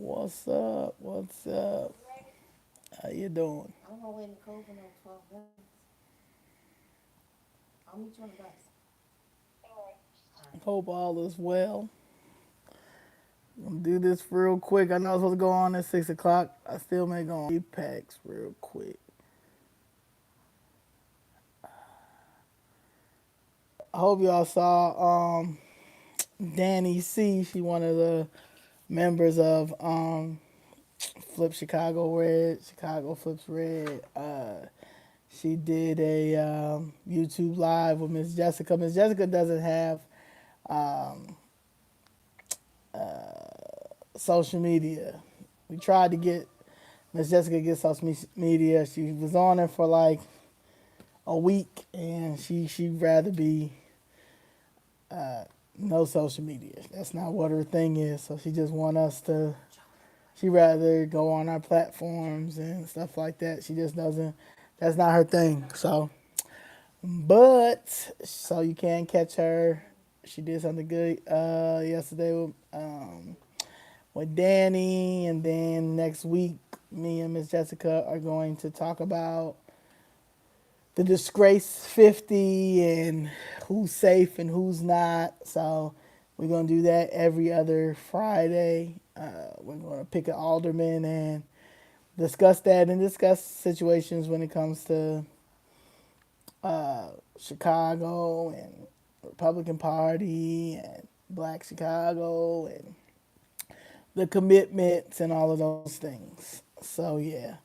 What's up? What's up? How you doing? I'm gonna wait in the cold for another 12 minutes. I'll meet you on the bus. Hope all is well. I'm gonna do this real quick. I know it's supposed to go on at 6 o'clock. I still may go on APACs real quick. I hope y'all saw Danny C. She one of the members of Flip Chicago Red. Chicago Flips Red. She did a YouTube live with Miss Jessica. Miss Jessica doesn't have um, social media. We tried to get Miss Jessica get social media. She was on it for like a week, and she'd rather be no social media. That's not what her thing is. So she just want us to. She rather go on our platforms and stuff like that. She just doesn't. That's not her thing. So you can catch her. She did something good yesterday with Danny, and then next week, me and Miss Jessica are going to talk about the Disgrace 50 and who's safe and who's not. So we're going to do that every other Friday. We're going to pick an alderman and discuss that and discuss situations when it comes to Chicago and Republican Party and Black Chicago and the commitments and all of those things. So yeah,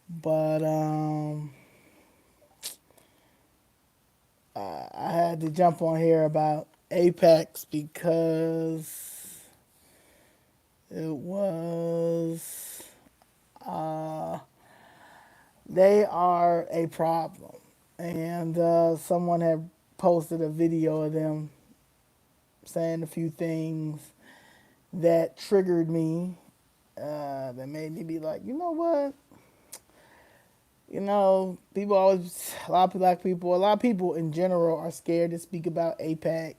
but I had to jump on here about Apex because it was uh, they are a problem, and someone had posted a video of them saying a few things that triggered me. That made me be like, you know what? People always, a lot of black people, a lot of people in general are scared to speak about APAC,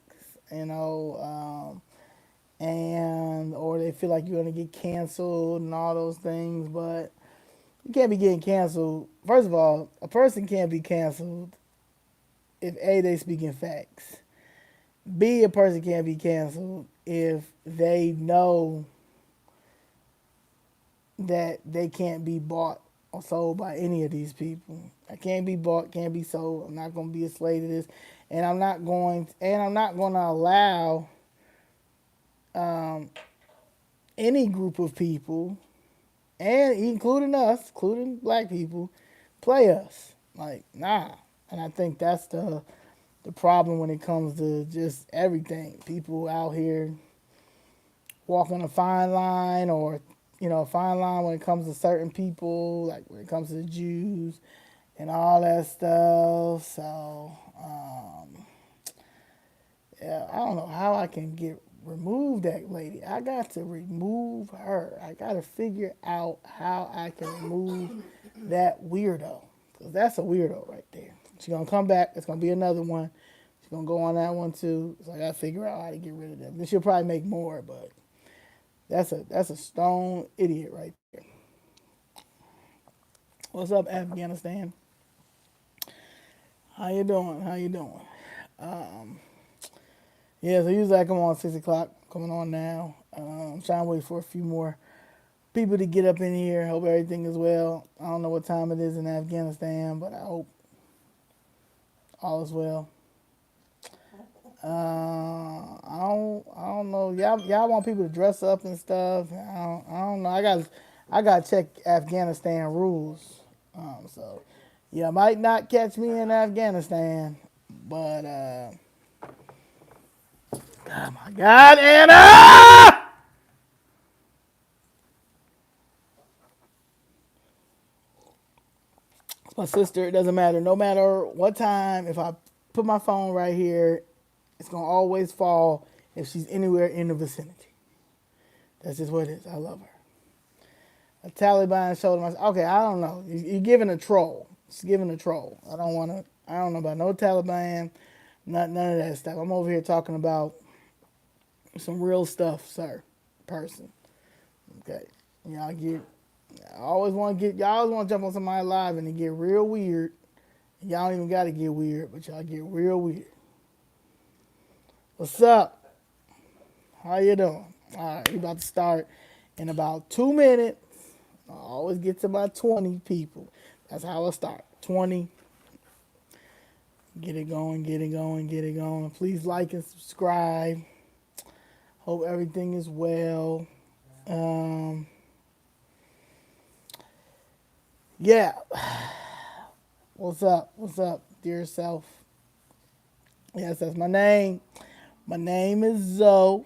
and or they feel like you're gonna get canceled and all those things. But you can't be getting canceled. First of all, a person can't be canceled if A, they speaking facts. B, a person can't be canceled if they know that they can't be bought or sold by any of these people. I can't be bought, can't be sold. I'm not going to be a slave to this, and I'm not going to allow any group of people, and including us, including black people, play us. Like, nah. And I think that's the problem when it comes to just everything. People out here walking a fine line, or a fine line when it comes to certain people, like when it comes to the Jews and all that stuff. So yeah, I don't know how I can remove that lady. I got to remove her. I got to figure out how I can remove that weirdo, because that's a weirdo right there. She's gonna come back. It's gonna be another one. She's gonna go on that one too. So I gotta figure out how to get rid of them. Then she'll probably make more, but that's a stone idiot right there. What's up, Afghanistan? How you doing? How you doing? Um, yeah, so usually I come on 6 o'clock. Coming on now. I'm trying to wait for a few more people to get up in here. Hope everything is well. I don't know what time it is in Afghanistan, but I hope all is well. I don't know. Y'all want people to dress up and stuff. I don't know. I got to check Afghanistan rules. So you might not catch me in Afghanistan, but oh my God, Anna! It's my sister. It doesn't matter. No matter what time, if I put my phone right here, it's gonna always fall if she's anywhere in the vicinity. That's just what it is. I love her. A Taliban showed him. Okay, I don't know. You're giving a troll. It's giving a troll. I don't want to. I don't know about no Taliban. None of that stuff. I'm over here talking about some real stuff, sir. Person. Okay. Y'all get, I always want to get, y'all always want to jump on somebody live and it get real weird. Y'all don't even got to get weird, but y'all get real weird. What's up? How you doing? All right, we about to start in about 2 minutes. I always get to about 20 people. That's how I start. 20. Get it going, get it going, get it going. Please like and subscribe. Hope everything is well. Um, yeah. What's up? What's up, dear self? Yes, that's my name. My name is Zoe.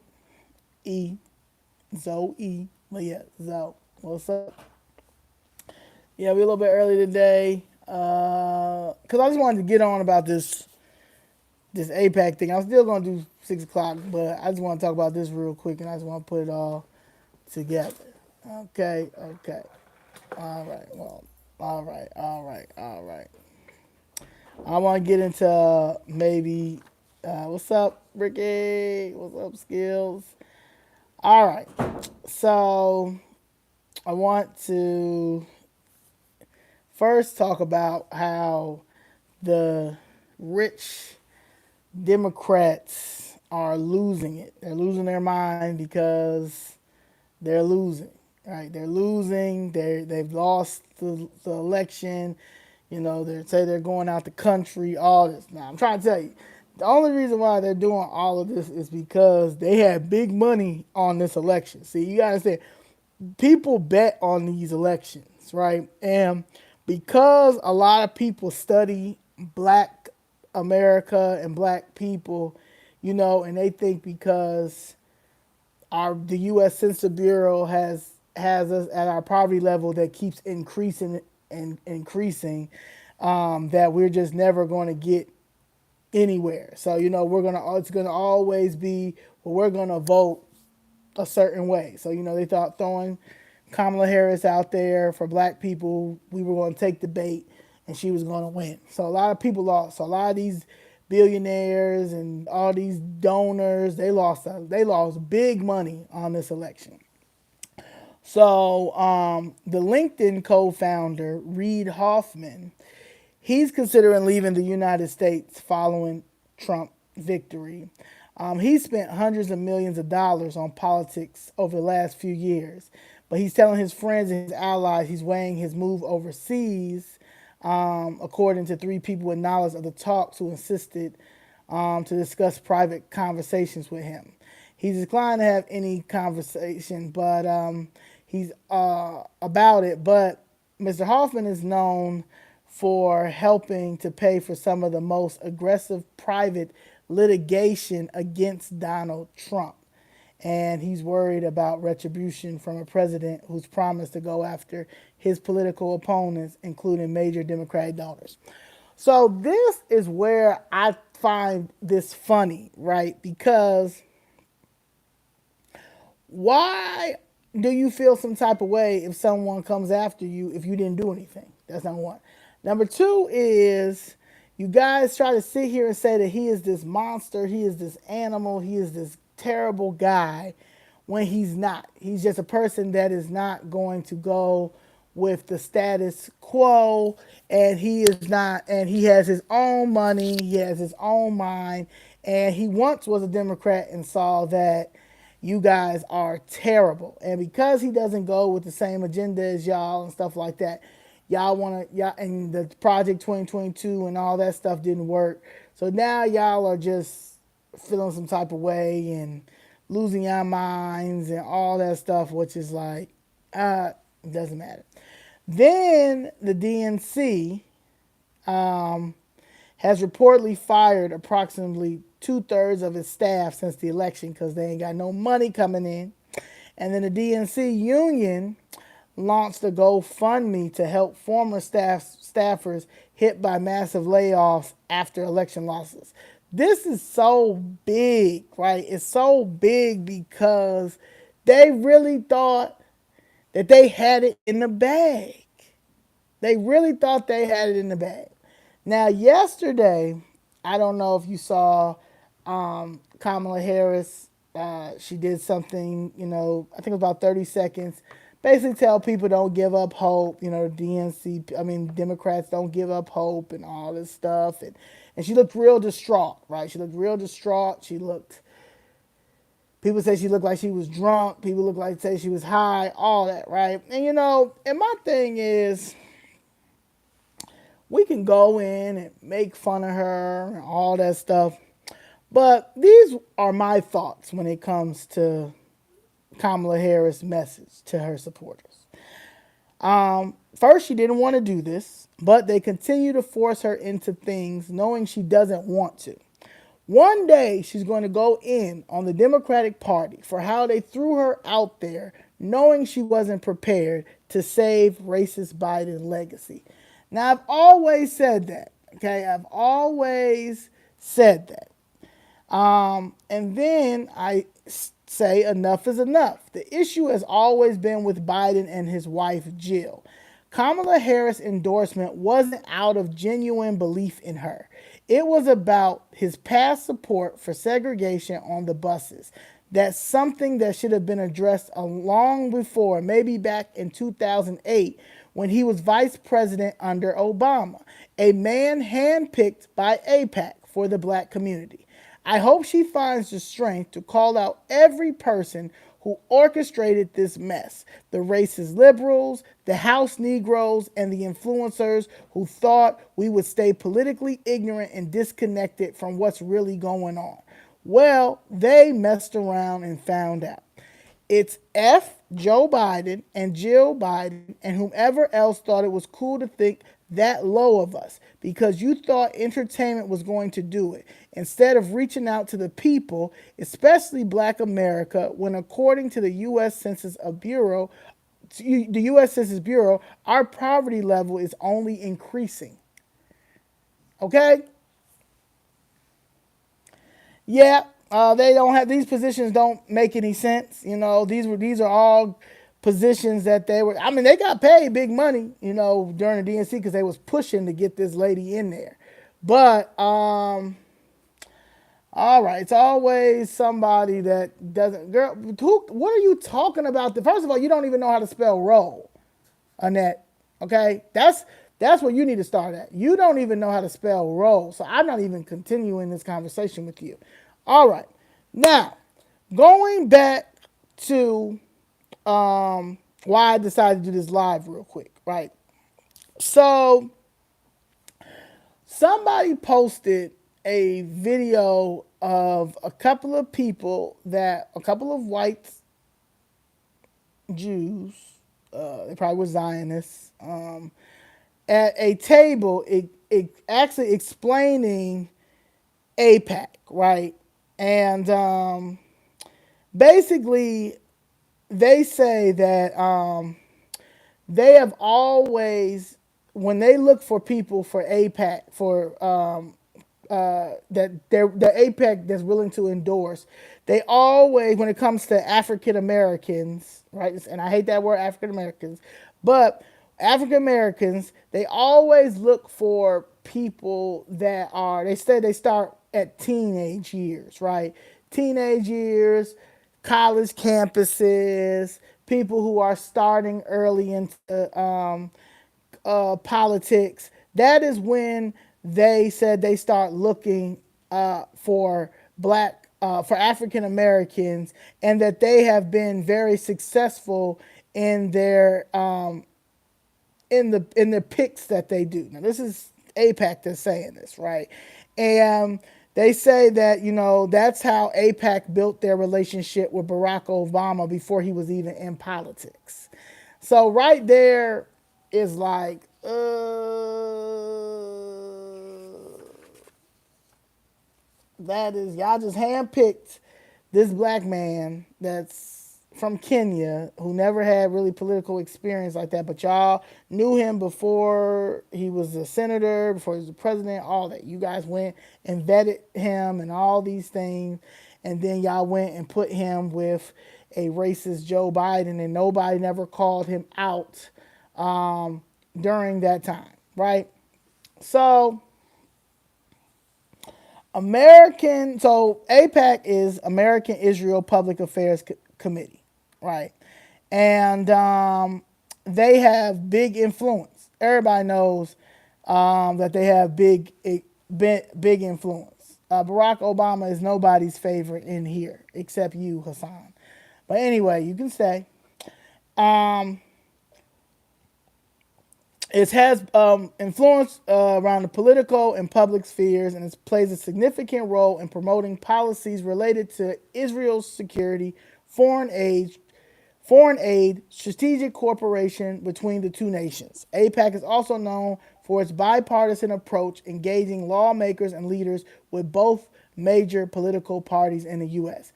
Zoe. But yeah, Zoe. What's up? Yeah, we a little bit early today. Cause I just wanted to get on about this APAC thing. I'm still gonna do 6 o'clock, but I just want to talk about this real quick, and I just want to put it all together. Okay, okay. All right. Well, all right, all right, all right. I want to get into maybe. What's up, Ricky? What's up, Skills? All right. So I want to first talk about how the rich Democrats are losing it. They're losing their mind because they're losing. Right? They're losing. They've lost the election. You know, they say they're going out the country. All this. Now I'm trying to tell you, the only reason why they're doing all of this is because they had big money on this election. See, you gotta say people bet on these elections, right? And because a lot of people study black America and black people, you know, and they think because the U.S. Census Bureau has us at our poverty level that keeps increasing and increasing, that we're just never going to get anywhere. So you know it's gonna always be, well, we're gonna vote a certain way. So you know they thought throwing Kamala Harris out there for black people, we were going to take the bait and she was going to win. So a lot of people lost. So a lot of these billionaires and all these donors, they lost big money on this election. So the LinkedIn co-founder Reid Hoffman, he's considering leaving the United States following Trump victory. He spent hundreds of millions of dollars on politics over the last few years, but he's telling his friends and his allies he's weighing his move overseas, according to three people with knowledge of the talks who insisted to discuss private conversations with him. He's declined to have any conversation, but he's about it. But Mr. Hoffman is known for helping to pay for some of the most aggressive private litigation against Donald Trump. And he's worried about retribution from a president who's promised to go after his political opponents, including major Democratic donors. So this is where I find this funny, right? Because why do you feel some type of way if someone comes after you if you didn't do anything? That's number one. Number two is you guys try to sit here and say that he is this monster, he is this animal, he is this terrible guy when he's not. He's just a person that is not going to go with the status quo, and he is not, and he has his own money, he has his own mind, and he once was a Democrat and saw that you guys are terrible. And because he doesn't go with the same agenda as y'all and stuff like that, y'all want to, y'all, and the Project 2022 and all that stuff didn't work. So now y'all are just feeling some type of way and losing your minds and all that stuff, which is like, it doesn't matter. Then the DNC has reportedly fired approximately 2/3 of its staff since the election because they ain't got no money coming in. And then the DNC union launched a GoFundMe to help former staffers hit by massive layoffs after election losses. This is so big, right? It's so big because they really thought that they had it in the bag. They really thought they had it in the bag. Now, yesterday, I don't know if you saw Kamala Harris. She did something, you know, I think it was about 30 seconds, basically tell people don't give up hope. The DNC, I mean Democrats don't give up hope and all this stuff. And she looked real distraught, right? She looked real distraught. People say she looked like she was drunk. People look like say she was high, all that, right? And my thing is, we can go in and make fun of her and all that stuff. But these are my thoughts when it comes to Kamala Harris' message to her supporters. First, she didn't want to do this, but they continue to force her into things knowing she doesn't want to. One day, she's going to go in on the Democratic Party for how they threw her out there knowing she wasn't prepared to save racist Biden legacy. Now, I've always said that, okay? I've always said that. And then I say enough is enough. The issue has always been with Biden and his wife, Jill. Kamala Harris' endorsement wasn't out of genuine belief in her. It was about his past support for segregation on the buses. That's something that should have been addressed a long before, maybe back in 2008 when he was vice president under Obama, a man handpicked by AIPAC for the black community. I hope she finds the strength to call out every person who orchestrated this mess, the racist liberals, the House Negroes, and the influencers who thought we would stay politically ignorant and disconnected from what's really going on. Well, they messed around and found out. It's Joe Biden and Jill Biden and whomever else thought it was cool to think that low of us because you thought entertainment was going to do it instead of reaching out to the people, especially black America, when according to the U.S. Bureau, our poverty level is only increasing. Okay? Yeah, they don't have these positions. Don't make any sense. These are all positions that they were. I mean, they got paid big money. During the DNC because they was pushing to get this lady in there. But all right, it's always somebody that doesn't. Girl, what are you talking about? First of all, you don't even know how to spell roll, Annette. Okay, that's where you need to start at. You don't even know how to spell roll, so I'm not even continuing this conversation with you. All right, now going back to why I decided to do this live real quick, right? So somebody posted a video of a couple of white Jews, they probably were Zionists, at a table, it actually explaining APAC, right? And basically, they say that they have always, when they look for people for APAC, for that the APAC that's willing to endorse, they always, when it comes to African Americans, right? And I hate that word, African Americans, but African Americans, they always look for people that are, they say they start at teenage years, right? Teenage years, college campuses, people who are starting early into politics. That is when they said they start looking for African Americans, and that they have been very successful in their in the picks that they do. Now this is APAC that's saying this, right? And they say that, that's how APAC built their relationship with Barack Obama before he was even in politics. So right there is like, that is, y'all just handpicked this black man that's from Kenya who never had really political experience like that, but y'all knew him before he was a senator, before he was a president, all that. You guys went and vetted him and all these things, and then y'all went and put him with a racist Joe Biden, and nobody never called him out during that time, right? So APAC is American Israel Public Affairs Committee, right? and they have big influence. Everybody knows that they have big influence. Barack Obama is nobody's favorite in here except you, Hassan. But anyway, you can stay. Um, it has influence around the political and public spheres, and it plays a significant role in promoting policies related to Israel's security, foreign aid, strategic cooperation between the two nations. APAC is also known for its bipartisan approach, engaging lawmakers and leaders with both major political parties in the U.S.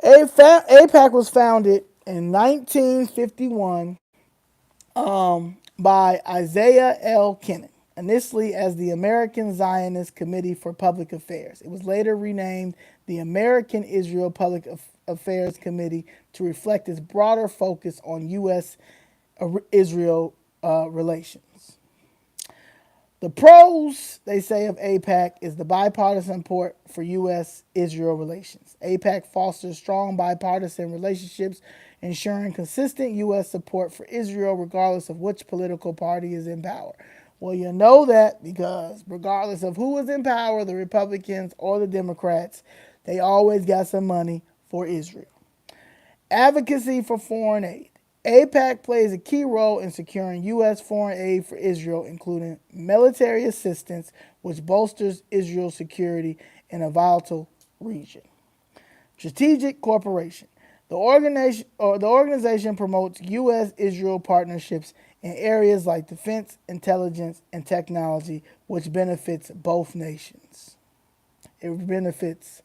APAC was founded in 1951 by Isaiah L. Kennan, initially as the American Zionist Committee for Public Affairs. It was later renamed the American Israel Public Affairs Committee to reflect its broader focus on U.S. Israel relations. The pros, they say, of AIPAC is the bipartisan support for U.S.-Israel relations. AIPAC fosters strong bipartisan relationships, ensuring consistent U.S. support for Israel regardless of which political party is in power. Well, you know that because regardless of who is in power, the Republicans or the Democrats, they always got some money for Israel. Advocacy for foreign aid. AIPAC plays a key role in securing U.S. foreign aid for Israel, including military assistance, which bolsters Israel's security in a volatile region. Strategic cooperation. The organization promotes U.S.-Israel partnerships in areas like defense, intelligence, and technology, which benefits both nations. It benefits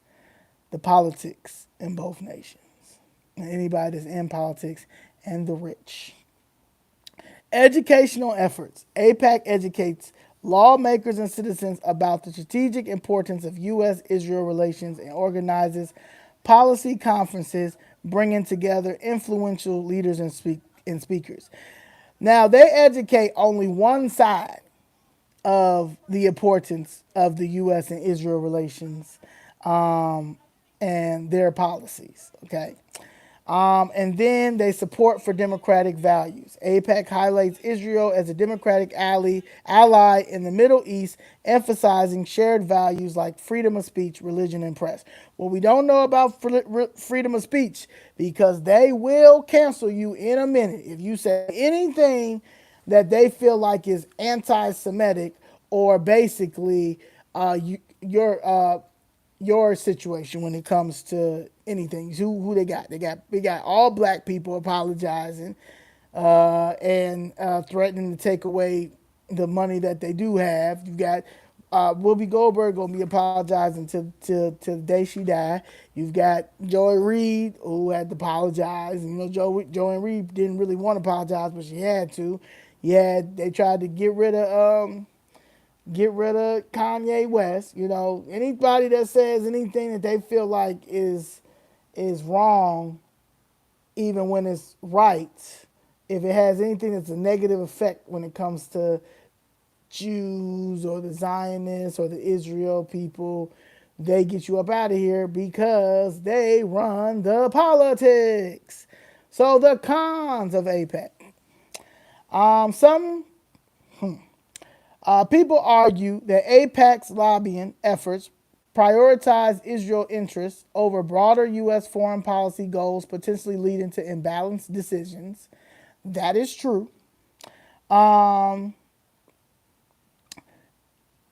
the politics in both nations, and anybody that's in politics, and the rich. Educational efforts. AIPAC educates lawmakers and citizens about the strategic importance of U.S.-Israel relations and organizes policy conferences bringing together influential leaders and speakers. Now, they educate only one side of the importance of the U.S. and Israel relations and their policies, okay? And then they support for democratic values. AIPAC highlights Israel as a democratic ally in the Middle East, emphasizing shared values like freedom of speech, religion, and press. What we don't know about freedom of speech, because they will cancel you in a minute if you say anything that they feel like is anti-Semitic or basically your situation when it comes to anything. Who they got? We got all black people apologizing and threatening to take away the money that they do have. You got Whoopi Goldberg gonna be apologizing to the day she died. You've got Joy Reid who had to apologize. You know, Joy Reid didn't really want to apologize, but she had to. Yeah, they tried to get rid of Kanye West. You know, anybody that says anything that they feel like is wrong, even when it's right, if it has anything that's a negative effect when it comes to Jews or the Zionists or the Israel people, they get you up out of here because they run the politics. So the cons of AIPAC. Some people argue that AIPAC's lobbying efforts prioritize Israel interests over broader U.S. foreign policy goals, potentially leading to imbalanced decisions. That is true. Also,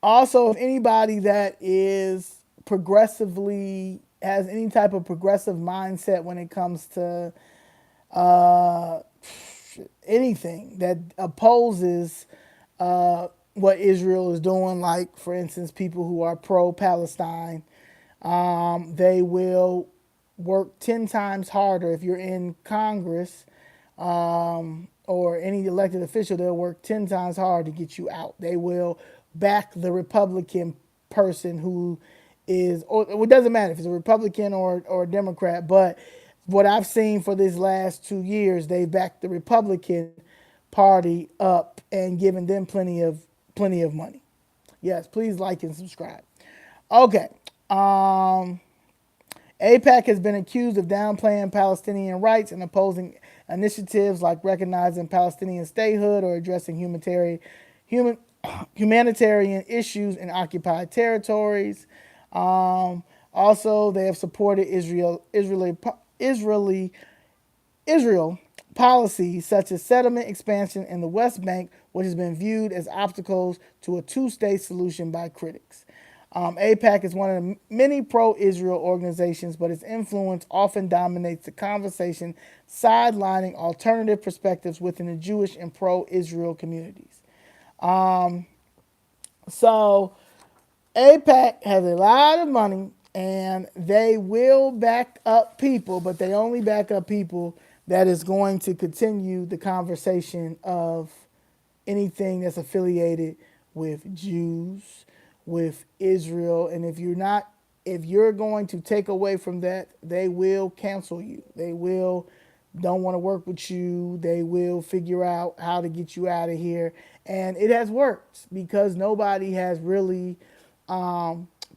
if anybody that is progressively has any type of progressive mindset when it comes to anything that opposes what Israel is doing, like, for instance, people who are pro-Palestine, they will work 10 times harder. If you're in Congress or any elected official, they'll work 10 times harder to get you out. They will back the Republican person who is, or it doesn't matter if it's a Republican or a Democrat, but what I've seen for these last 2 years, they backed the Republican Party up and given them plenty of money. Yes, please like and subscribe. Okay. AIPAC has been accused of downplaying Palestinian rights and opposing initiatives like recognizing Palestinian statehood or addressing human, humanitarian issues in occupied territories. Also, they have supported Israel policies such as settlement expansion in the West Bank, which has been viewed as obstacles to a two-state solution by critics. APAC is one of the many pro-Israel organizations, but its influence often dominates the conversation, sidelining alternative perspectives within the Jewish and pro-Israel communities. So APAC has a lot of money and they will back up people, but they only back up people that is going to continue the conversation of anything that's affiliated with Jews, with Israel. And if you're going to take away from that, they will cancel you. They will don't want to work with you. They will figure out how to get you out of here. And it has worked because nobody has really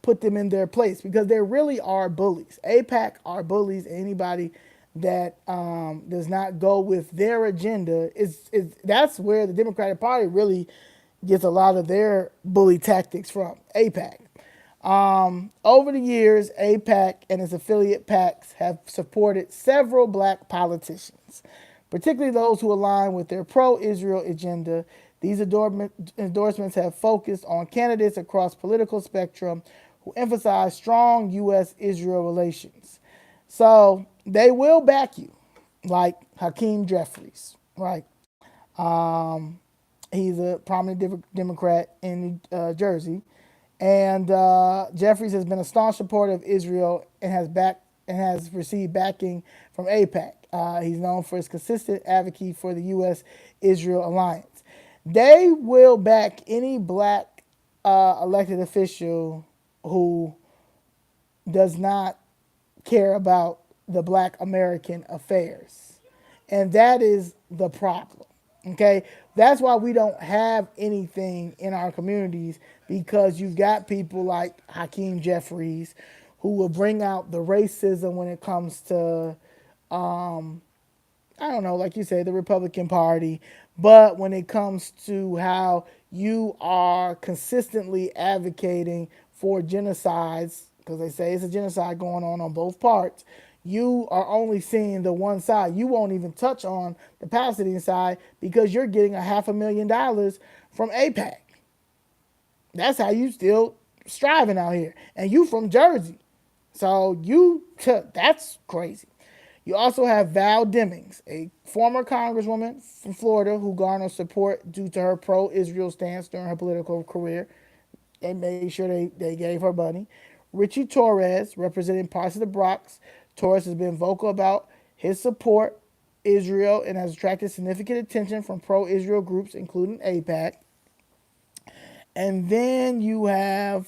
put them in their place because there really are bullies. APAC are bullies. Anybody that does not go with their agenda is that's where the Democratic Party really gets a lot of their bully tactics from. APAC. Over the years, APAC and its affiliate PACs have supported several black politicians, particularly those who align with their pro-Israel agenda. These endorsements have focused on candidates across political spectrum who emphasize strong U.S.-Israel relations. So they will back you, like Hakeem Jeffries, right? He's a prominent Democrat in Jersey, and Jeffries has been a staunch supporter of Israel and has received backing from AIPAC. He's known for his consistent advocacy for the U.S.-Israel alliance. They will back any black elected official who does not care about the black American affairs. And that is the problem. Okay? That's why we don't have anything in our communities because you've got people like Hakeem Jeffries who will bring out the racism when it comes to I don't know, like you said, the Republican Party. But when it comes to how you are consistently advocating for genocides, because they say it's a genocide going on both parts, you are only seeing the one side. You won't even touch on the Palestinian side because you're getting $500,000 from APAC. That's how you still striving out here. And you from Jersey. So that's crazy. You also have Val Demings, a former congresswoman from Florida who garnered support due to her pro-Israel stance during her political career. They made sure they gave her money. Richie Torres, representing parts of the Bronx. Torres has been vocal about his support Israel and has attracted significant attention from pro-Israel groups, including AIPAC. And then you have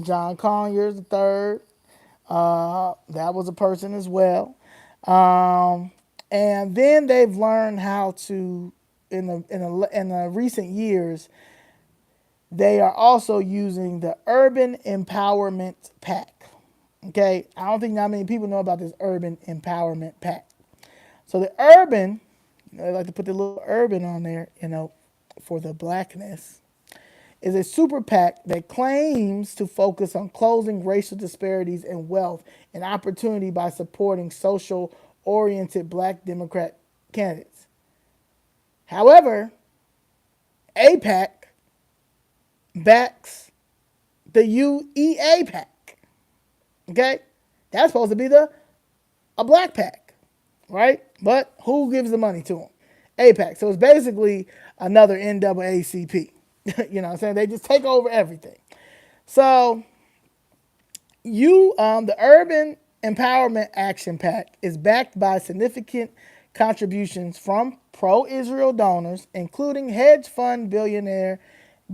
John Conyers III. That was a person as well. And then they've learned how to, in the recent years, they are also using the Urban Empowerment PAC. Okay, I don't think not many people know about this Urban Empowerment PAC. So the urban, they like to put the little urban on there, for the blackness, is a super PAC that claims to focus on closing racial disparities in wealth and opportunity by supporting social-oriented black Democrat candidates. However, AIPAC backs the UEA PAC. Okay? That's supposed to be a black PAC, right? But who gives the money to them? AIPAC. So it's basically another NAACP. You know what I'm saying? They just take over everything. So the Urban Empowerment Action PAC is backed by significant contributions from pro-Israel donors, including hedge fund billionaire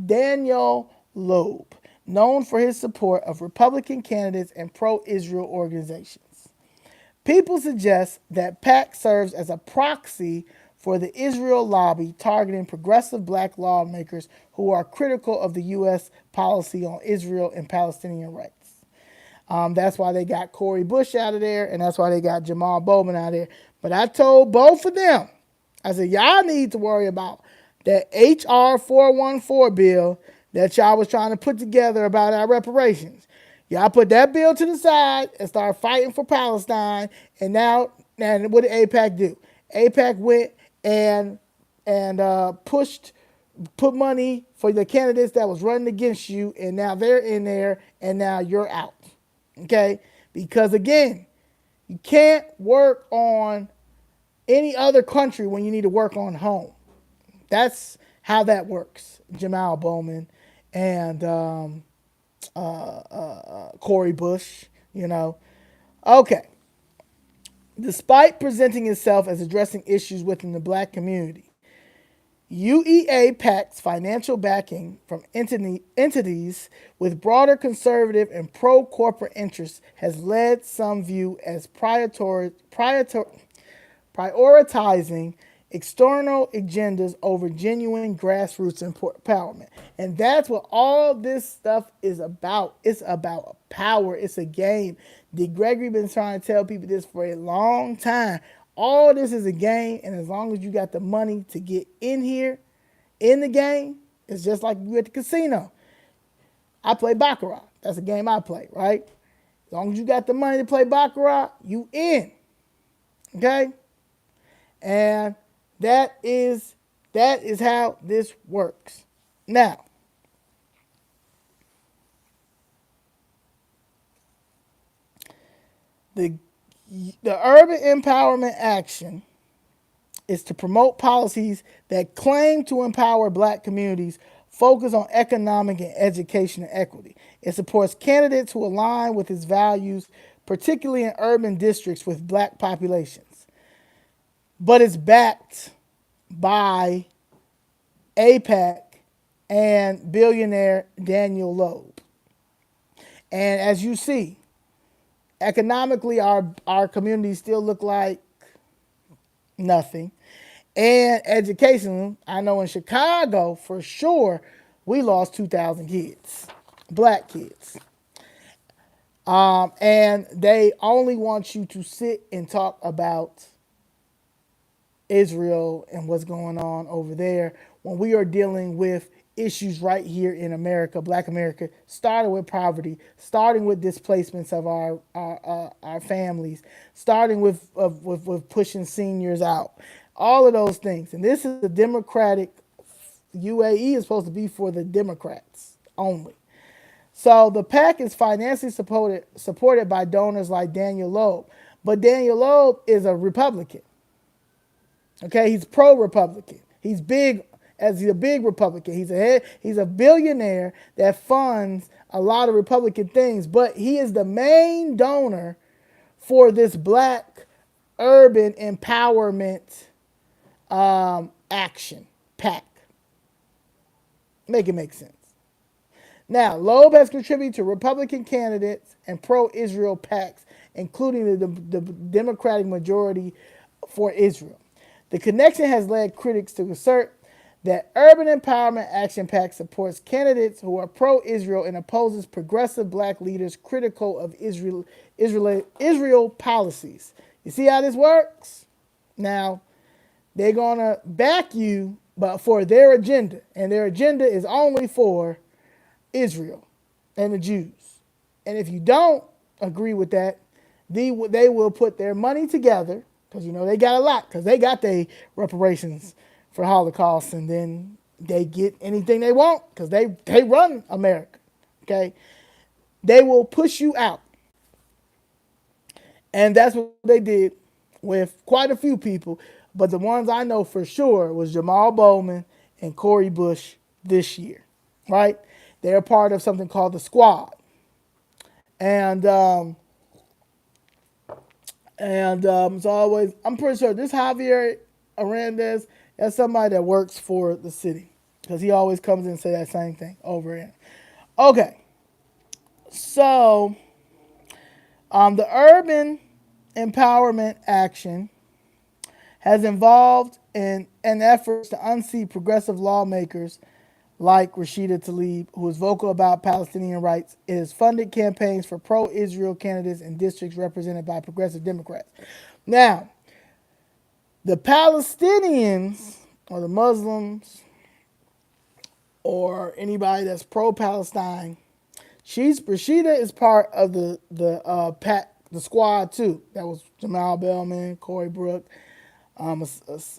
Daniel Loeb, known for his support of Republican candidates and pro-Israel organizations. People suggest that PAC serves as a proxy for the Israel lobby targeting progressive black lawmakers who are critical of the U.S. policy on Israel and Palestinian rights. That's why they got Cori Bush out of there, and that's why they got Jamal Bowman out of there. But I told both of them, I said, y'all need to worry about that HR 414 bill that y'all was trying to put together about our reparations. Y'all put that bill to the side and start fighting for Palestine. And now, and what did APAC do? APAC went and put money for the candidates that was running against you, and now they're in there, and now you're out. Okay? Because again, you can't work on any other country when you need to work on home. That's how that works. Jamal Bowman and Cori Bush, you know. Okay. Despite presenting itself as addressing issues within the black community, UEA-PAC's financial backing from entities with broader conservative and pro-corporate interests has led some view as prioritizing external agendas over genuine grassroots empowerment. And that's what all this stuff is about. It's about power. It's a game. Dick Gregory been trying to tell people this for a long time. All this is a game, and as long as you got the money to get in here, in the game, it's just like you at the casino. I play Baccarat. That's a game I play, right? As long as you got the money to play Baccarat, you in. Okay? And that is how this works. Now, the urban empowerment action is to promote policies that claim to empower black communities, focus on economic and education equity. It supports candidates who align with its values, particularly in urban districts with black populations. But it's backed by APAC and billionaire Daniel Loeb. And as you see, economically, our communities still look like nothing. And education, I know in Chicago, for sure, we lost 2,000 kids, black kids. And they only want you to sit and talk about Israel and what's going on over there when we are dealing with issues right here in America, black America, starting with poverty, starting with displacements of our families, starting with pushing seniors out, all of those things. And this is the Democratic, UAE is supposed to be for the Democrats only. So the PAC is financially supported by donors like Daniel Loeb. But Daniel Loeb is a Republican. Okay, he's pro-Republican. He's a big Republican. He's a billionaire that funds a lot of Republican things, but he is the main donor for this black urban empowerment action, PAC. Make it make sense. Now, Loeb has contributed to Republican candidates and pro-Israel PACs, including the Democratic majority for Israel. The connection has led critics to assert that Urban Empowerment Action PAC supports candidates who are pro-Israel and opposes progressive black leaders critical of Israel policies. You see how this works? Now, they're going to back you, but for their agenda. And their agenda is only for Israel and the Jews. And if you don't agree with that, they will put their money together, because you know they got a lot, because they got their reparations for Holocaust, and then they get anything they want because they run America. Okay, they will push you out, and that's what they did with quite a few people. But the ones I know for sure was Jamal Bowman and Cori Bush this year, right? They're part of something called the Squad, and it's always, I'm pretty sure this Javier Arendez, that's somebody that works for the city, because he always comes in and say that same thing over and okay. So the urban empowerment action has involved in an effort to unseat progressive lawmakers like Rashida Tlaib, who is vocal about Palestinian rights. It has funded campaigns for pro-Israel candidates in districts represented by progressive Democrats. Now, the Palestinians or the Muslims or anybody that's pro-Palestine, Rashida is part of PAC, the squad too. That was Jamal Bellman, Corey Brook, AOC.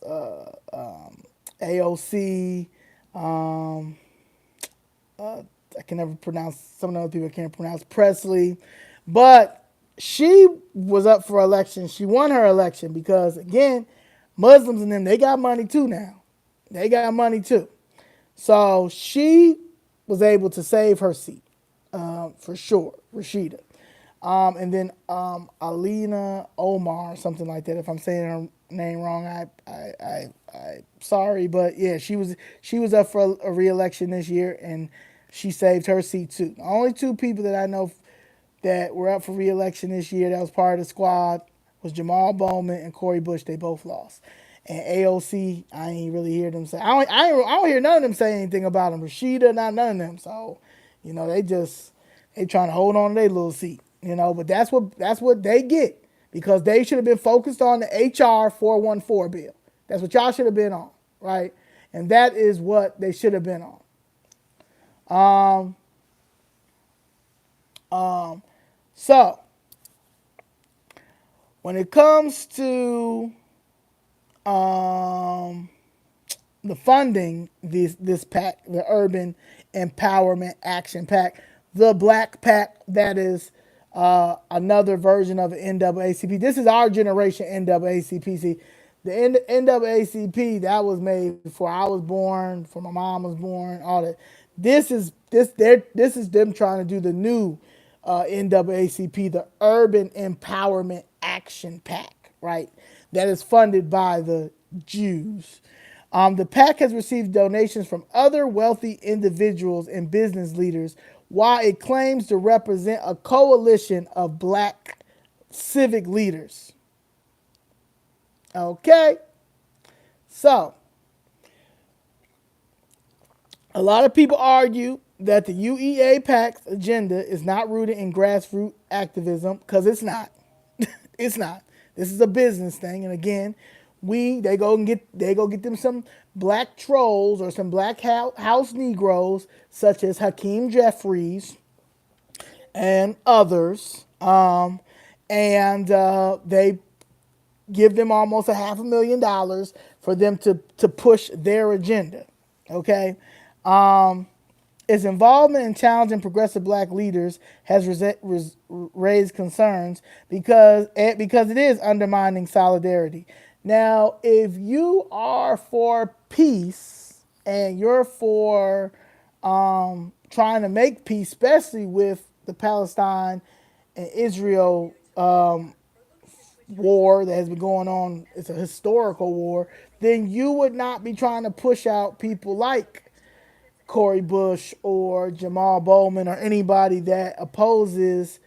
Um, I can never pronounce, some of the other people I can't pronounce, Presley. But she was up for election. She won her election because, again, Muslims and them, they got money too now. They got money too. So she was able to save her seat, for sure, Rashida. And then Alina Omar, something like that. If I'm saying her name wrong, I sorry, but yeah, she was up for a re-election this year, and she saved her seat too. The only two people that I know that were up for re-election this year that was part of the squad was Jamal Bowman and Corey Bush. They both lost. And AOC, I ain't really hear them say. I don't hear none of them say anything about them. Rashida, not none of them. So, they trying to hold on to their little seat. But that's what they get because they should have been focused on the HR 414 bill. That's what y'all should have been on, right? And that is what they should have been on. So when it comes to the funding, this PAC, the Urban Empowerment Action PAC, the BlackPack, that is another version of the NAACP. This is our generation NAACP. See, the NAACP that was made before I was born, before my mom was born, all that. This is them trying to do the new NAACP, the Urban Empowerment Action PAC, right? That is funded by the Jews. The PAC has received donations from other wealthy individuals and business leaders, while it claims to represent a coalition of black civic leaders. Okay? So, a lot of people argue that the UEA PAC's agenda is not rooted in grassroots activism because it's not. It's not. This is a business thing, and again, they go get them some black trolls or some black house Negroes such as Hakeem Jeffries and others, and they give them almost $500,000 for them to push their agenda. Okay. Its involvement in challenging progressive black leaders has raised concerns because it is undermining solidarity. Now, if you are for peace and you're for trying to make peace, especially with the Palestine and Israel war that has been going on, it's a historical war, then you would not be trying to push out people like Corey Bush or Jamal Bowman or anybody that opposes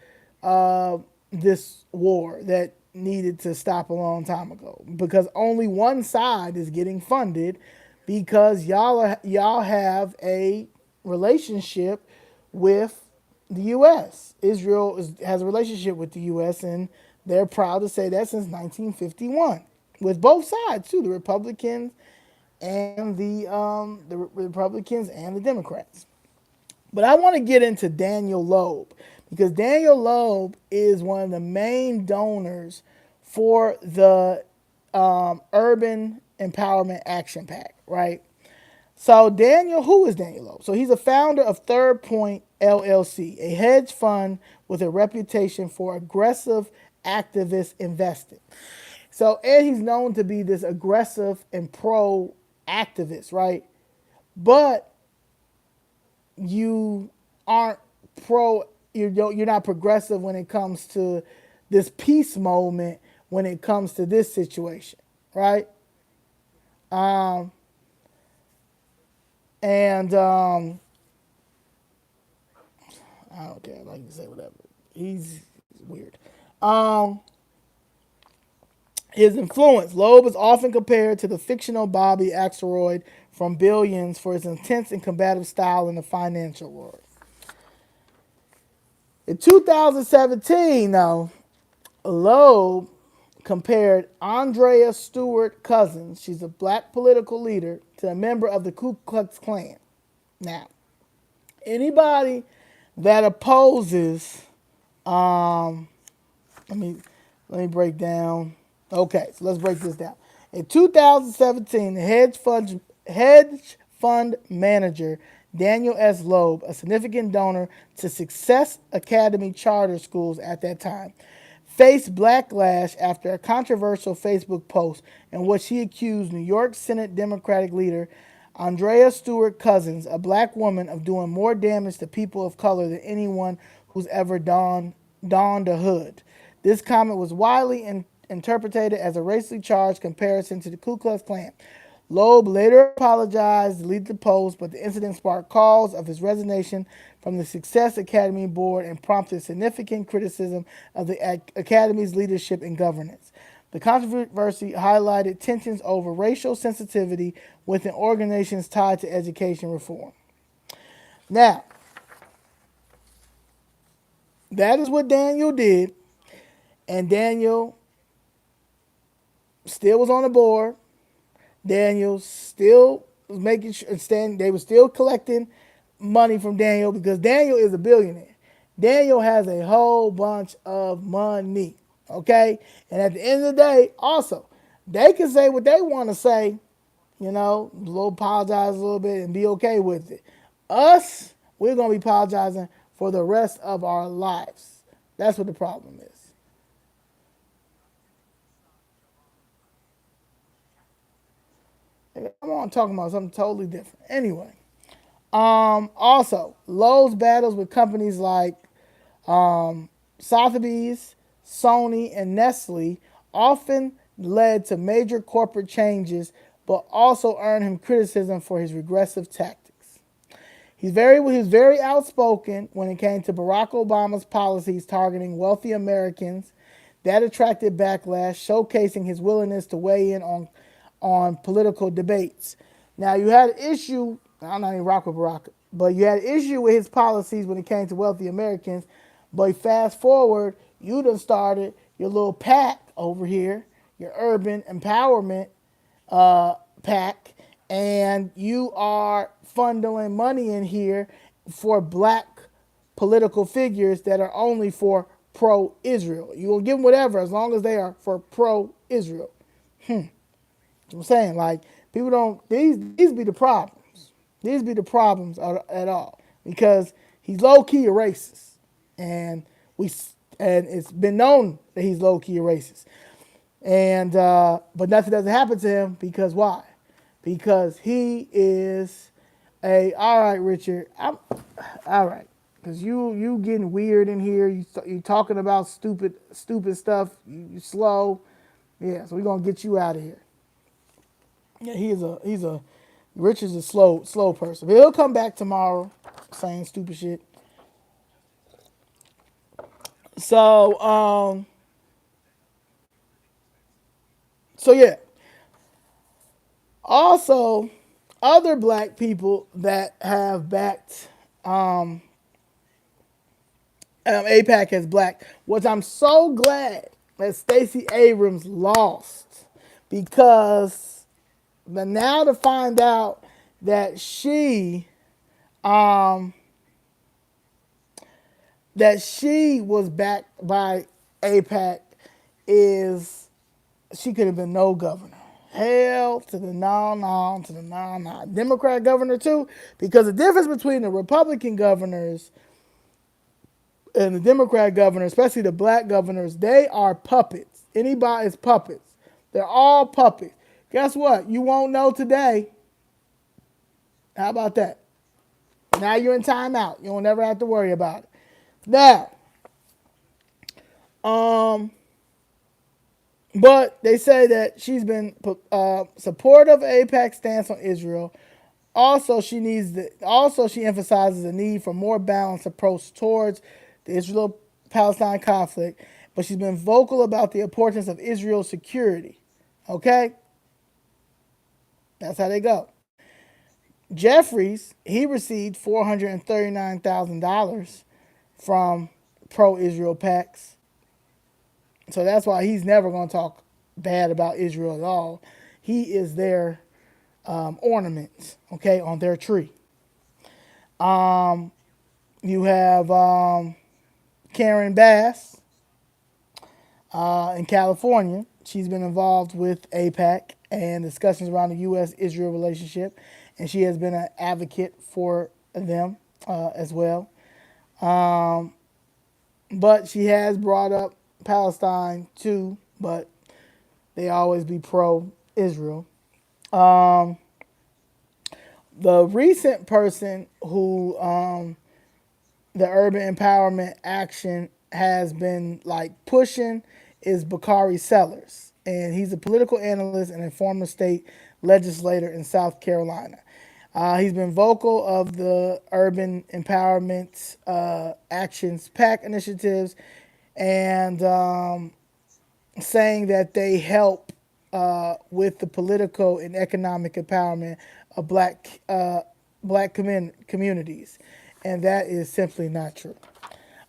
this war that needed to stop a long time ago, because only one side is getting funded because y'all have a relationship with the U.S. Israel has a relationship with the U.S. and they're proud to say that since 1951 with both sides too, the Republicans and the Republicans and the Democrats. But I want to get into Daniel Loeb because Daniel Loeb is one of the main donors for the Urban Empowerment Action PAC, right? So who is Daniel Loeb? So he's a founder of Third Point LLC, a hedge fund with a reputation for aggressive activist investing. So, and he's known to be this aggressive and pro activist, right? But you aren't you're not progressive when it comes to this peace moment, when it comes to this situation, right? And I don't care, like you say whatever. He's weird. His influence. Loeb is often compared to the fictional Bobby Axelrod from Billions for his intense and combative style in the financial world. In 2017, though, Loeb compared Andrea Stewart Cousins, she's a black political leader, to a member of the Ku Klux Klan. Now, anybody that opposes, um, let me let me break down. Okay, so let's break this down. In 2017, the hedge fund manager Daniel S. Loeb, a significant donor to Success Academy charter schools at that time, faced backlash after a controversial Facebook post in which he accused New York Senate Democratic leader Andrea Stewart Cousins, a black woman, of doing more damage to people of color than anyone who's ever donned a hood. This comment was widely interpreted as a racially charged comparison to the Ku Klux Klan. Loeb later apologized, deleted the post, but the incident sparked calls of his resignation from the Success Academy board and prompted significant criticism of the Academy's leadership and governance. The controversy highlighted tensions over racial sensitivity within organizations tied to education reform. Now, that is what Daniel did, and Daniel still was on the board. Daniel still was making sure, they were still collecting money from Daniel because Daniel is a billionaire. Daniel has a whole bunch of money, okay? And at the end of the day, also, they can say what they want to say, apologize a little bit and be okay with it. Us, we're going to be apologizing for the rest of our lives. That's what the problem is. I'm on talking about something totally different. Anyway, also, Lowe's battles with companies like Sotheby's, Sony, and Nestle often led to major corporate changes, but also earned him criticism for his regressive tactics. He was very outspoken when it came to Barack Obama's policies targeting wealthy Americans. That attracted backlash, showcasing his willingness to weigh in on political debates. Now, you had an issue, I'm not even rock with Barack, but you had an issue with his policies when it came to wealthy Americans. But fast forward, you done started your little pack over here, your urban empowerment pack, and you are funneling money in here for black political figures that are only for pro-Israel. You will give them whatever as long as they are for pro-Israel. I'm saying, like, people don't, these be the problems. These be the problems at all because he's low-key a racist. And it's been known that he's low-key a racist. And but nothing doesn't happen to him because why? Because he is all right, Richard. All right. Because you getting weird in here. You talking about stupid stuff. You slow. Yeah, so we're going to get you out of here. Yeah, Richard's a slow person. But he'll come back tomorrow saying stupid shit. So, yeah. Also, other black people that have backed APAC as black, which I'm so glad that Stacey Abrams lost because now to find out that she was backed by APAC is she could have been no governor. Hell to the no, to the no. Democrat governor too, because the difference between the Republican governors and the Democrat governors, especially the black governors, they are puppets. Anybody's puppets. They're all puppets. Guess what? You won't know today. How about that? Now you're in timeout. You won't never have to worry about it. Now, but they say that she's been supportive of AIPAC's stance on Israel. Also, she emphasizes the need for more balanced approach towards the Israel-Palestine conflict, but she's been vocal about the importance of Israel's security. Okay? That's how they go. Jeffries, he received $439,000 from pro-Israel PACs. So that's why he's never going to talk bad about Israel at all. He is their ornament, okay, on their tree. You have Karen Bass in California. She's been involved with APAC and discussions around the U.S.-Israel relationship, and she has been an advocate for them as well. But she has brought up Palestine too, but they always be pro-Israel. The recent person who the Urban Empowerment Action has been like pushing is Bakari Sellers, and he's a political analyst and a former state legislator in South Carolina. He's been vocal of the Urban Empowerment Actions PAC initiatives and saying that they help with the political and economic empowerment of black communities, and that is simply not true.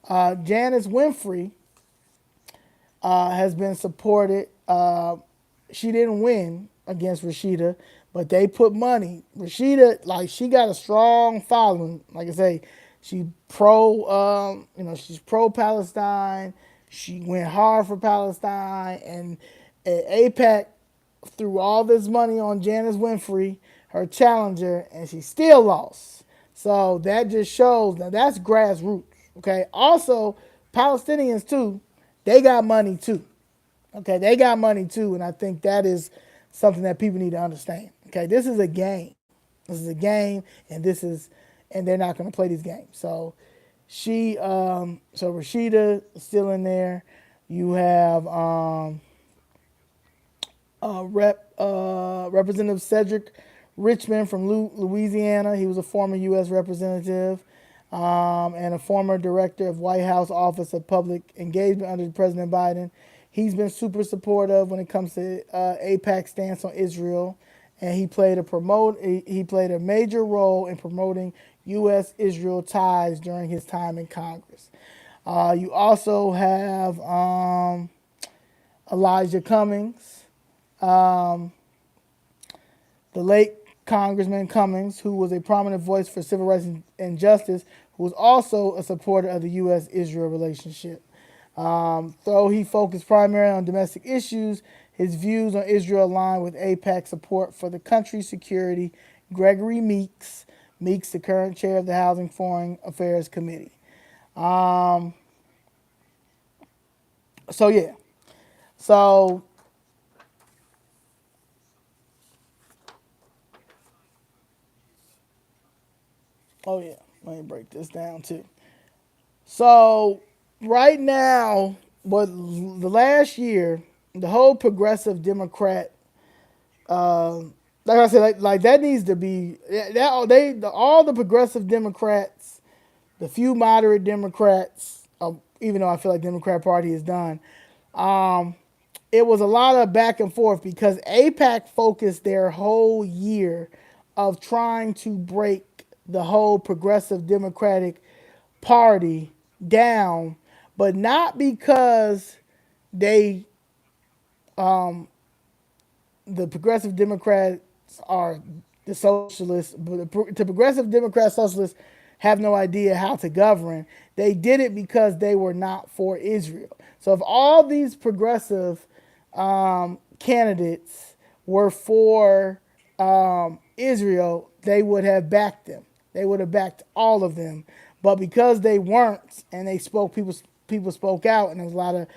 Janice Winfrey has been supported. She didn't win against Rashida, but they put money. Rashida, like she got a strong following. Like I say, she she's pro Palestine. She went hard for Palestine, and APAC threw all this money on Janice Winfrey, her challenger, and she still lost. So that just shows that that's grassroots. Okay. Also, Palestinians too, they got money too. Okay, they got money too, and I think that is something that people need to understand. Okay, this is a game. This is a game, and they're not going to play these games. So so Rashida is still in there. You have Representative Cedric Richmond from Louisiana. He was a former U.S. representative and a former director of White House Office of Public Engagement under President Biden. He's been super supportive when it comes to AIPAC stance on Israel, and he played a major role in promoting U.S.-Israel ties during his time in Congress. You also have Elijah Cummings, the late Congressman Cummings, who was a prominent voice for civil rights and justice, who was also a supporter of the U.S.-Israel relationship. Though he focused primarily on domestic issues, his views on Israel align with AIPAC support for the country's security. Gregory Meeks, the current chair of the Housing Foreign Affairs Committee. So yeah, so oh yeah, let me break this down too. So right now, but the last year, the whole progressive Democrat, like I said, like that needs to be all the progressive Democrats, the few moderate Democrats, even though I feel like the Democrat Party is done. It was a lot of back and forth because AIPAC focused their whole year of trying to break the whole progressive Democratic Party down, but not because they the progressive Democrats are the socialists, but the progressive Democrat socialists have no idea how to govern. They did it because they were not for Israel. So if all these progressive candidates were for Israel, they would have backed them. They would have backed all of them. But because they weren't, and they spoke, people spoke out, and there's a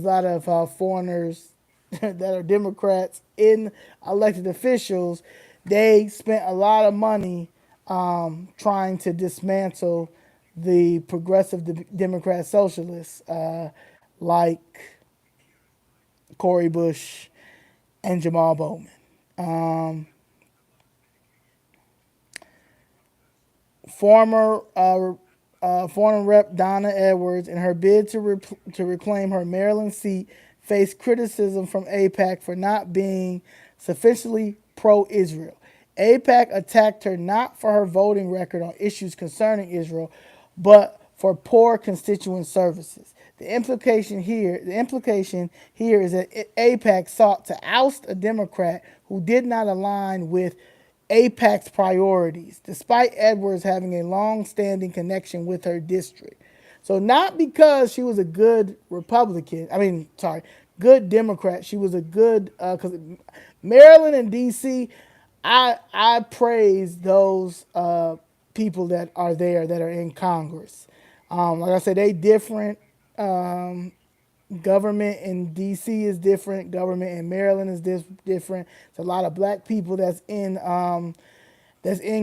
lot of foreigners that are Democrats in elected officials. They spent a lot of money trying to dismantle the progressive Democrat socialists like Cori Bush and Jamal Bowman. Former Foreign Rep Donna Edwards, in her bid to reclaim her Maryland seat, faced criticism from AIPAC for not being sufficiently pro-Israel. AIPAC attacked her not for her voting record on issues concerning Israel, but for poor constituent services. The implication here is that AIPAC sought to oust a Democrat who did not align with AIPAC's priorities, despite Edwards having a long-standing connection with her district. So not because she was a good good Democrat. She was a good, because Maryland and D.C., I praise those people that are there that are in Congress. Like I said, they different. Government in D.C. is different. Government in Maryland is different. It's a lot of black people that's in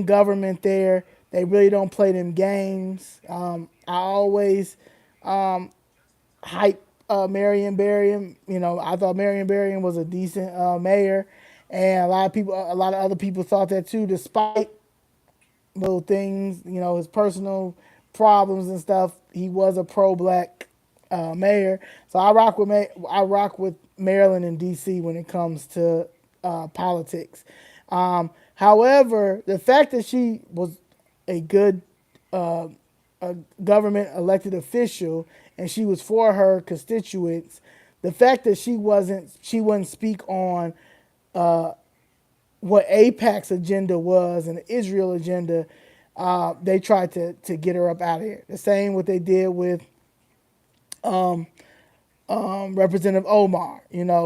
government there. They really don't play them games. I always hype Marion Barry. I thought Marion Barry was a decent mayor, and a lot of other people thought that too, despite little things, his personal problems and stuff. He was a pro-black mayor, so I rock with Maryland and D.C. when it comes to politics. However, the fact that she was a good a government elected official and she was for her constituents, the fact that she wouldn't speak on what AIPAC's agenda was and the Israel agenda, they tried to get her up out of here. The same what they did with Representative Omar.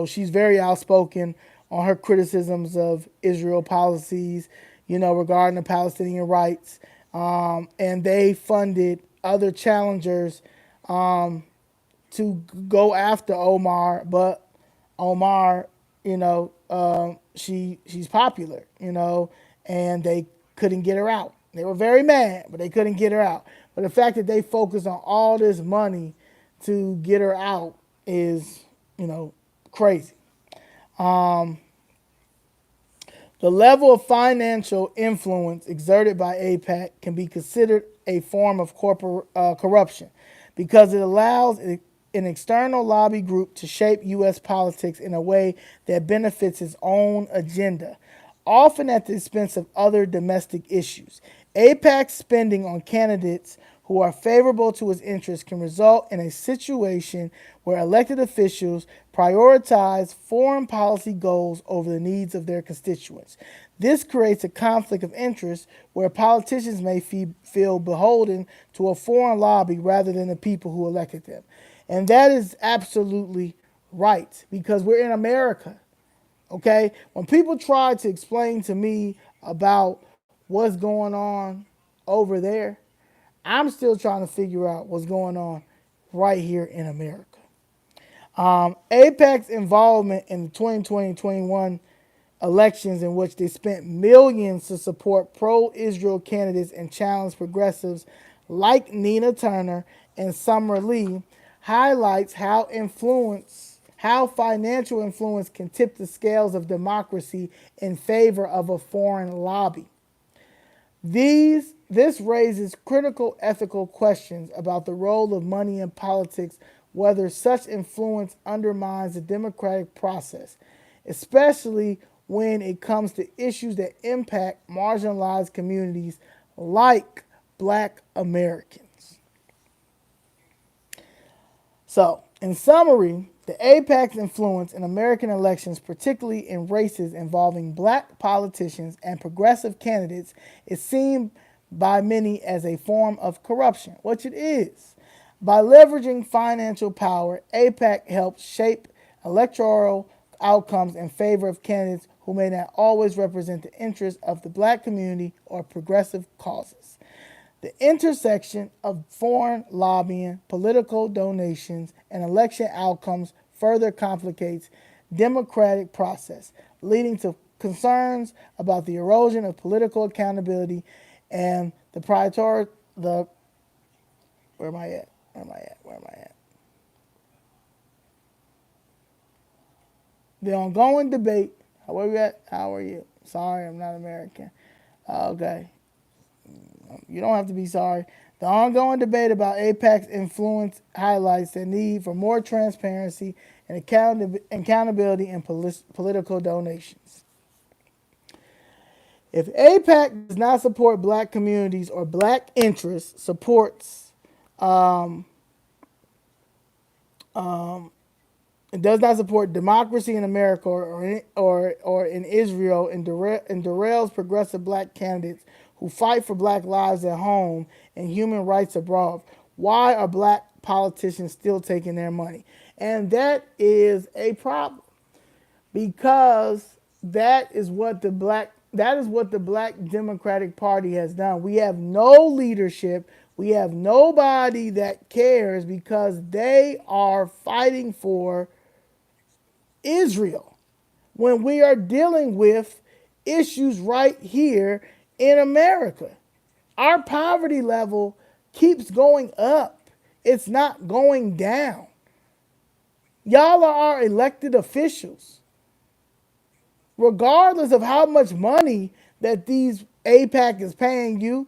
She's very outspoken on her criticisms of Israel policies, regarding the Palestinian rights. And they funded other challengers to go after Omar, but Omar, she's popular, and they couldn't get her out. They were very mad, but they couldn't get her out. But the fact that they focused on all this money to get her out is, crazy. The level of financial influence exerted by AIPAC can be considered a form of corruption because it allows an external lobby group to shape U.S. politics in a way that benefits its own agenda, often at the expense of other domestic issues. AIPAC's spending on candidates who are favorable to its interests can result in a situation where elected officials prioritize foreign policy goals over the needs of their constituents. This creates a conflict of interest where politicians may feel beholden to a foreign lobby rather than the people who elected them. And that is absolutely right because we're in America, okay? When people try to explain to me about what's going on over there, I'm still trying to figure out what's going on right here in America. AIPAC's involvement in the 2020-21 elections, in which they spent millions to support pro-Israel candidates and challenge progressives like Nina Turner and Summer Leigh, highlights how financial influence can tip the scales of democracy in favor of a foreign lobby. This raises critical ethical questions about the role of money in politics, whether such influence undermines the democratic process, especially when it comes to issues that impact marginalized communities like Black Americans. So, in summary, the AIPAC's influence in American elections, particularly in races involving black politicians and progressive candidates, is seen by many as a form of corruption, which it is. By leveraging financial power, AIPAC helps shape electoral outcomes in favor of candidates who may not always represent the interests of the black community or progressive causes. The intersection of foreign lobbying, political donations, and election outcomes further complicates democratic process, leading to concerns about the erosion of political accountability and the where am I at? The ongoing debate. How are you? Sorry, I'm not American. Okay. You don't have to be sorry. The ongoing debate about AIPAC's influence highlights the need for more transparency and accountability in political donations. If AIPAC does not support black communities or black interests, supports it does not support democracy in America or in Israel and derails progressive black candidates who fight for black lives at home and human rights abroad. Why are black politicians still taking their money? And that is a problem because that is what the Black Democratic Party has done. We have no leadership. We have nobody that cares because they are fighting for Israel when we are dealing with issues right here in America. Our poverty level keeps going up. It's not going down. Y'all are our elected officials. Regardless of how much money that these AIPAC is paying you,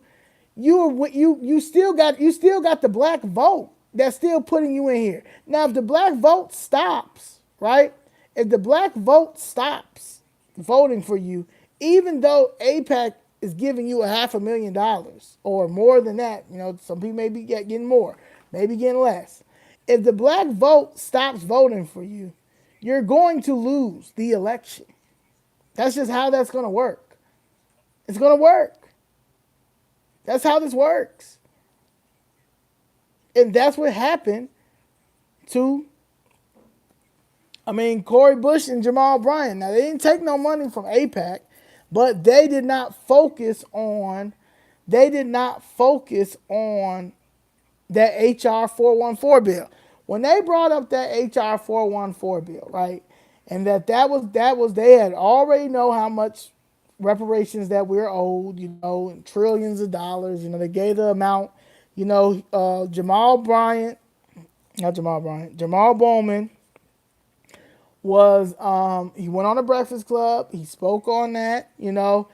you still got the black vote that's still putting you in here. Now, if the black vote stops, right? If the black vote stops voting for you, even though AIPAC is giving you $500,000 or more than that, some people may be getting more, maybe getting less. If the black vote stops voting for you, you're going to lose the election. That's just how that's going to work. It's going to work. That's how this works. And that's what happened to, Cori Bush and Jamal Bryant. Now, they didn't take no money from AIPAC, but they did not focus on that HR 414 bill. When they brought up that HR 414 bill, right? And that was they had already know how much reparations that we're owed, in trillions of dollars. They gave the amount. Jamal Bowman was he went on a Breakfast Club. He spoke on that. Him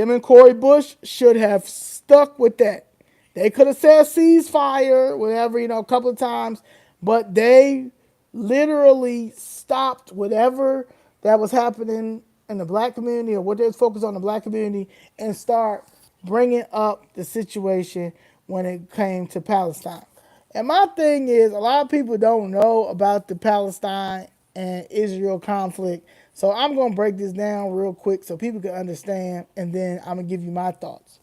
and Cori Bush should have stuck with that. They could have said ceasefire, whatever, a couple of times, but they literally stopped whatever that was happening in the black community or what they was focused on the black community and start bringing up the situation when it came to Palestine. And my thing is, a lot of people don't know about the Palestine and Israel conflict. So I'm going to break this down real quick so people can understand, and then I'm going to give you my thoughts.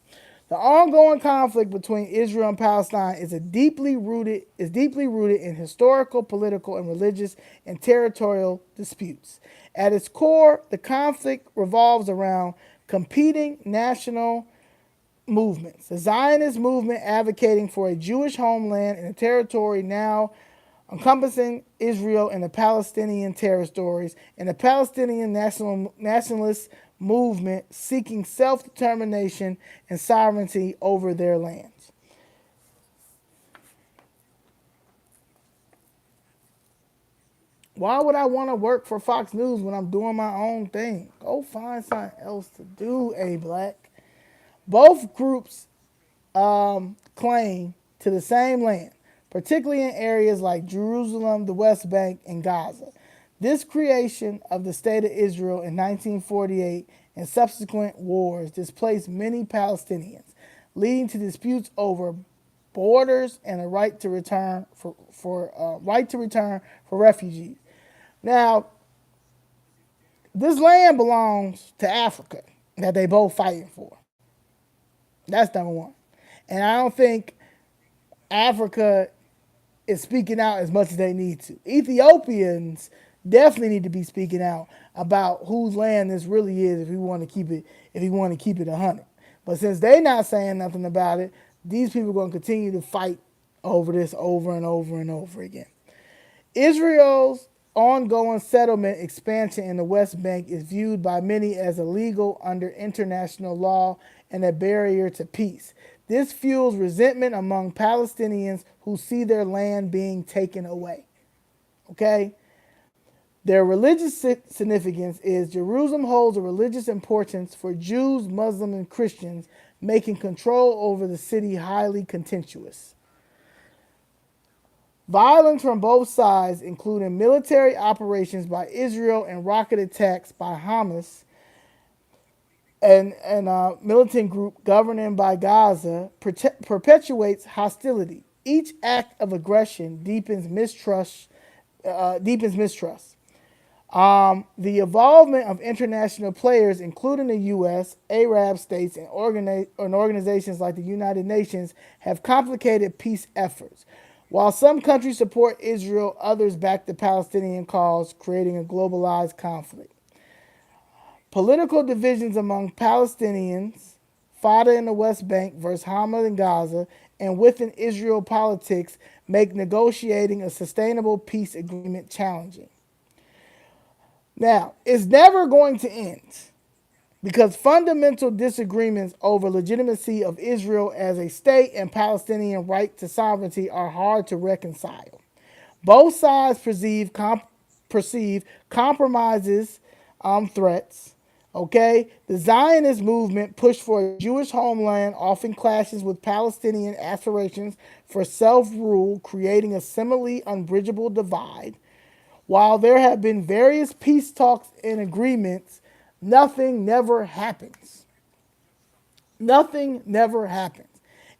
The ongoing conflict between Israel and Palestine is deeply rooted in historical, political, and religious and territorial disputes. At its core, the conflict revolves around competing national movements. The Zionist movement advocating for a Jewish homeland in a territory now encompassing Israel and the Palestinian territories, and the Palestinian nationalist movement seeking self-determination and sovereignty over their lands. Why would I want to work for Fox News when I'm doing my own thing? Go find something else to do, A-Black. Both groups claim to the same land, particularly in areas like Jerusalem, the West Bank, and Gaza. This creation of the State of Israel in 1948 and subsequent wars displaced many Palestinians, leading to disputes over borders and a right to return for refugees. Now, this land belongs to Africa that they both fighting for. That's number one. And I don't think Africa is speaking out as much as they need to. Ethiopians definitely need to be speaking out about whose land this really is if we want to keep it 100. But since they're not saying nothing about it, these people are going to continue to fight over this over and over and over again. Israel's ongoing settlement expansion in the West Bank is viewed by many as illegal under international law and a barrier to peace. This fuels resentment among Palestinians who see their land being taken away. Okay? Their religious significance is Jerusalem holds a religious importance for Jews, Muslims, and Christians, making control over the city highly contentious. Violence from both sides, including military operations by Israel and rocket attacks by Hamas, and a militant group governing by Gaza, perpetuates hostility. Each act of aggression deepens mistrust. The involvement of international players, including the U.S., Arab states, and organizations like the United Nations, have complicated peace efforts. While some countries support Israel, others back the Palestinian cause, creating a globalized conflict. Political divisions among Palestinians, Fatah in the West Bank versus Hamas in Gaza, and within Israel politics make negotiating a sustainable peace agreement challenging. Now, it's never going to end because fundamental disagreements over legitimacy of Israel as a state and Palestinian right to sovereignty are hard to reconcile. Both sides perceive compromises, threats. Okay, the Zionist movement pushed for a Jewish homeland often clashes with Palestinian aspirations for self-rule, creating a similarly unbridgeable divide. While there have been various peace talks and agreements, nothing never happens. Nothing never happens.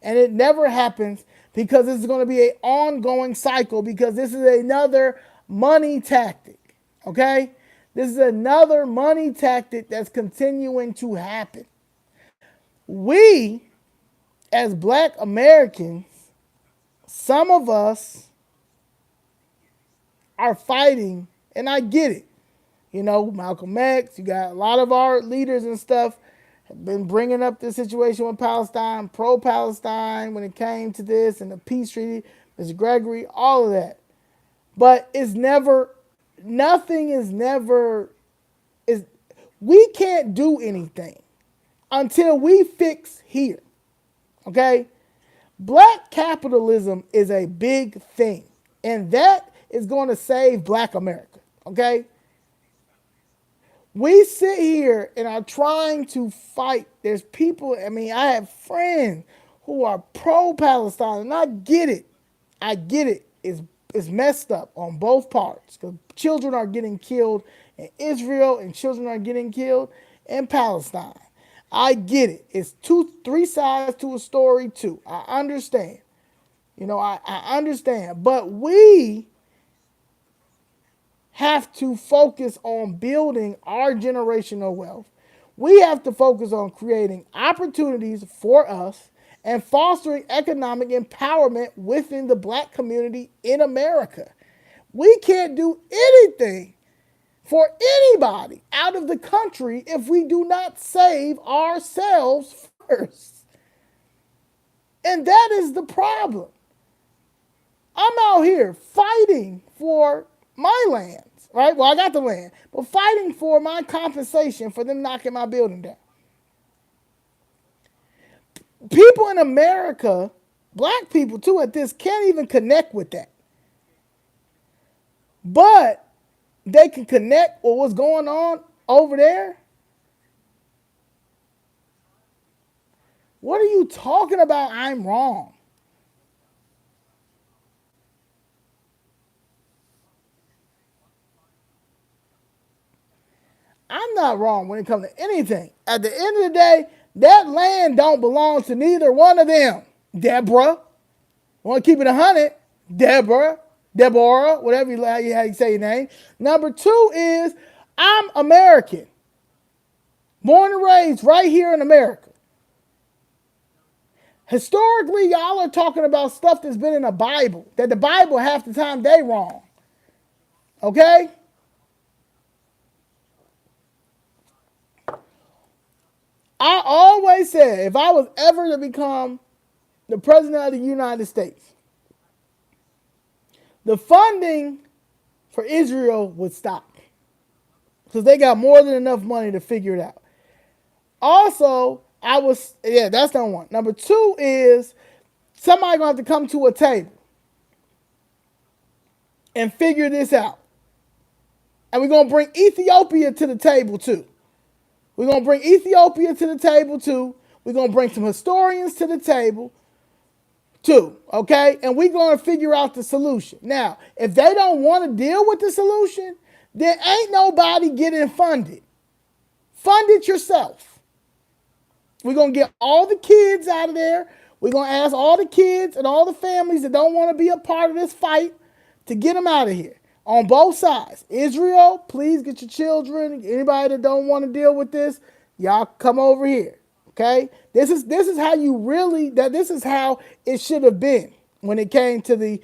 And it never happens because it's going to be an ongoing cycle because this is another money tactic. Okay? This is another money tactic that's continuing to happen. We, as Black Americans, some of us are fighting, and I get it. You know, Malcolm X, you got a lot of our leaders and stuff have been bringing up the situation with Palestine, pro-Palestine when it came to this and the peace treaty, Mr. Gregory, all of that. But it's never, nothing is never, we can't do anything until we fix here, okay? Black capitalism is a big thing, and that is going to save Black America, okay? We sit here and are trying to fight. There's people, I mean, I have friends who are pro-Palestine, and I get it. I get it. It's messed up on both parts because children are getting killed in Israel and children are getting killed in Palestine. I get it. It's three sides to a story too. I understand. You know, I understand. But we have to focus on building our generational wealth. We have to focus on creating opportunities for us and fostering economic empowerment within the Black community in America. We can't do anything for anybody out of the country if we do not save ourselves first. And that is the problem. I'm out here fighting for my lands, right? Well, I got the land, but fighting for my compensation for them knocking my building down. People in America, Black people too at this, can't even connect with that. But they can connect with what's going on over there. What are you talking about? I'm wrong. I'm not wrong when it comes to anything. At the end of the day, that land don't belong to neither one of them. Deborah, want to keep it 100? Deborah, whatever how you say your name. Number two is I'm American, born and raised right here in America. Historically, y'all are talking about stuff that's been in the Bible, that the Bible half the time they wrong. Okay? I always said if I was ever to become the president of the United States, the funding for Israel would stop because they got more than enough money to figure it out. Also, that's number one. Number two is somebody gonna have to come to a table and figure this out. And we're gonna bring Ethiopia to the table too. We're gonna bring Ethiopia to the table too. We're going to bring some historians to the table too, okay? And we're going to figure out the solution. Now, if they don't want to deal with the solution, then ain't nobody getting funded. Fund it yourself. We're going to get all the kids out of there. We're going to ask all the kids and all the families that don't want to be a part of this fight to get them out of here on both sides. Israel, please get your children. Anybody that don't want to deal with this, y'all come over here. Okay? This is how you really this is how it should have been when it came to the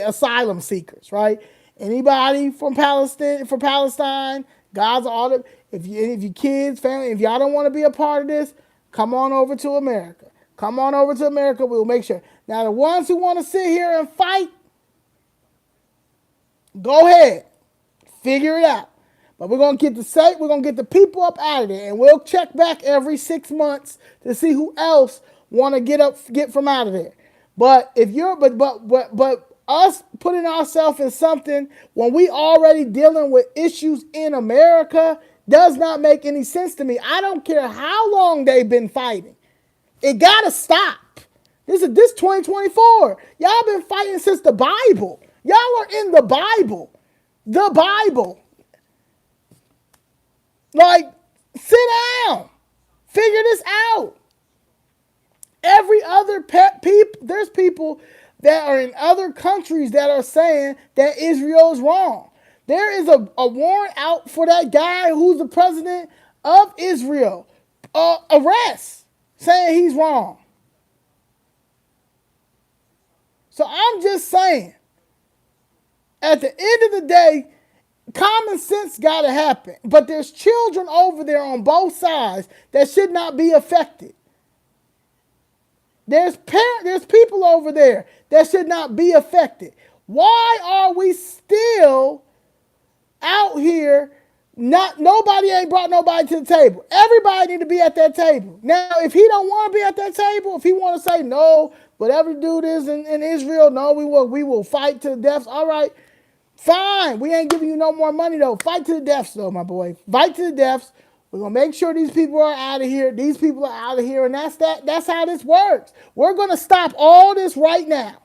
asylum seekers, right? Anybody from Palestine, Gaza, all the if you kids, family, if y'all don't want to be a part of this, come on over to America. Come on over to America. We'll make sure. Now the ones who want to sit here and fight, go ahead. Figure it out. But we're gonna get the people up out of there, and we'll check back every 6 months to see who else want to get from out of there. But if you're but us putting ourselves in something when we already dealing with issues in America does not make any sense to me. I don't care how long they've been fighting. It gotta stop. This 2024. Y'all been fighting since the Bible. Y'all are in the Bible. The Bible. Like, sit down. Figure this out. Every other there's people that are in other countries that are saying that Israel is wrong. There is a warrant out for that guy who's the president of Israel. Arrest. Saying he's wrong. So I'm just saying, at the end of the day, common sense got to happen. But there's children over there on both sides that should not be affected. There's people over there that should not be affected. Why are we still out here? Nobody ain't brought nobody to the table. Everybody need to be at that table. Now, if he don't want to be at that table, if he want to say no, whatever dude is in Israel, no, we will fight to the death. All right. Fine, we ain't giving you no more money though. Fight to the deaths though, my boy. Fight to the deaths. We're gonna make sure these people are out of here. These people are out of here, and that's how this works. We're gonna stop all this right now.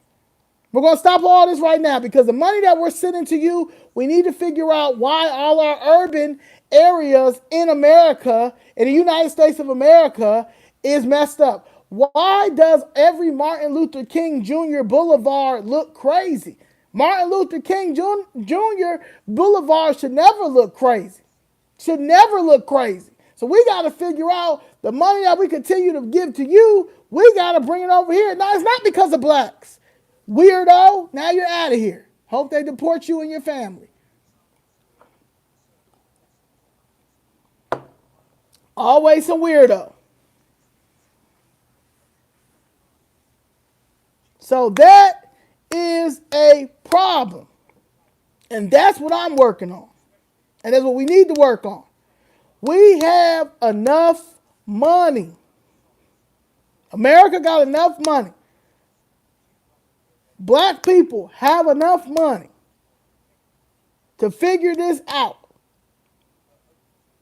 We're gonna stop all this right now because the money that we're sending to you, we need to figure out why all our urban areas in America, in the United States of America, is messed up. Why does every Martin Luther King Jr. Boulevard look crazy? Martin Luther King Jr. Boulevard should never look crazy. Should never look crazy. So we got to figure out the money that we continue to give to you, we got to bring it over here. Now, it's not because of blacks. Weirdo, now you're out of here. Hope they deport you and your family. Always some weirdo. So that is a problem. And that's what I'm working on. And that's what we need to work on. We have enough money. America got enough money. Black people have enough money to figure this out.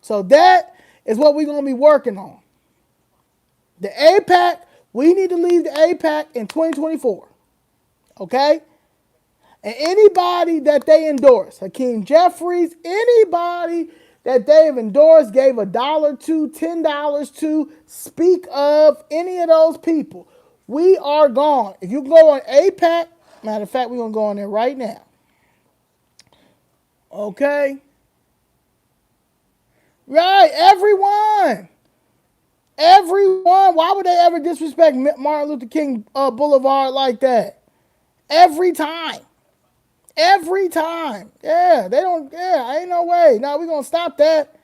So that is what we're going to be working on. The APAC, we need to leave the APAC in 2024. Okay? And anybody that they endorse, Hakeem Jeffries, anybody that they have endorsed, gave $1 to, $10 to, speak of any of those people, we are gone. If you go on APAC, matter of fact, we're going to go on there right now. Okay? Right, everyone. Everyone. Why would they ever disrespect Martin Luther King Boulevard like that? Every time. Every time. Yeah, they don't, ain't no way. No, we're going to stop that.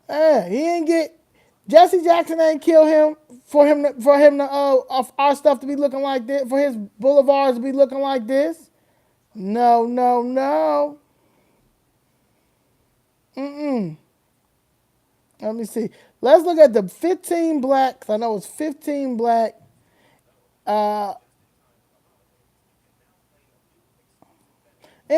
Yeah, he ain't get, Jesse Jackson ain't kill him for him to our stuff to be looking like this, for his boulevards to be looking like this. No, no, no. Let me see. Let's look at the 15 black, 'cause I know it's 15 black. Ain't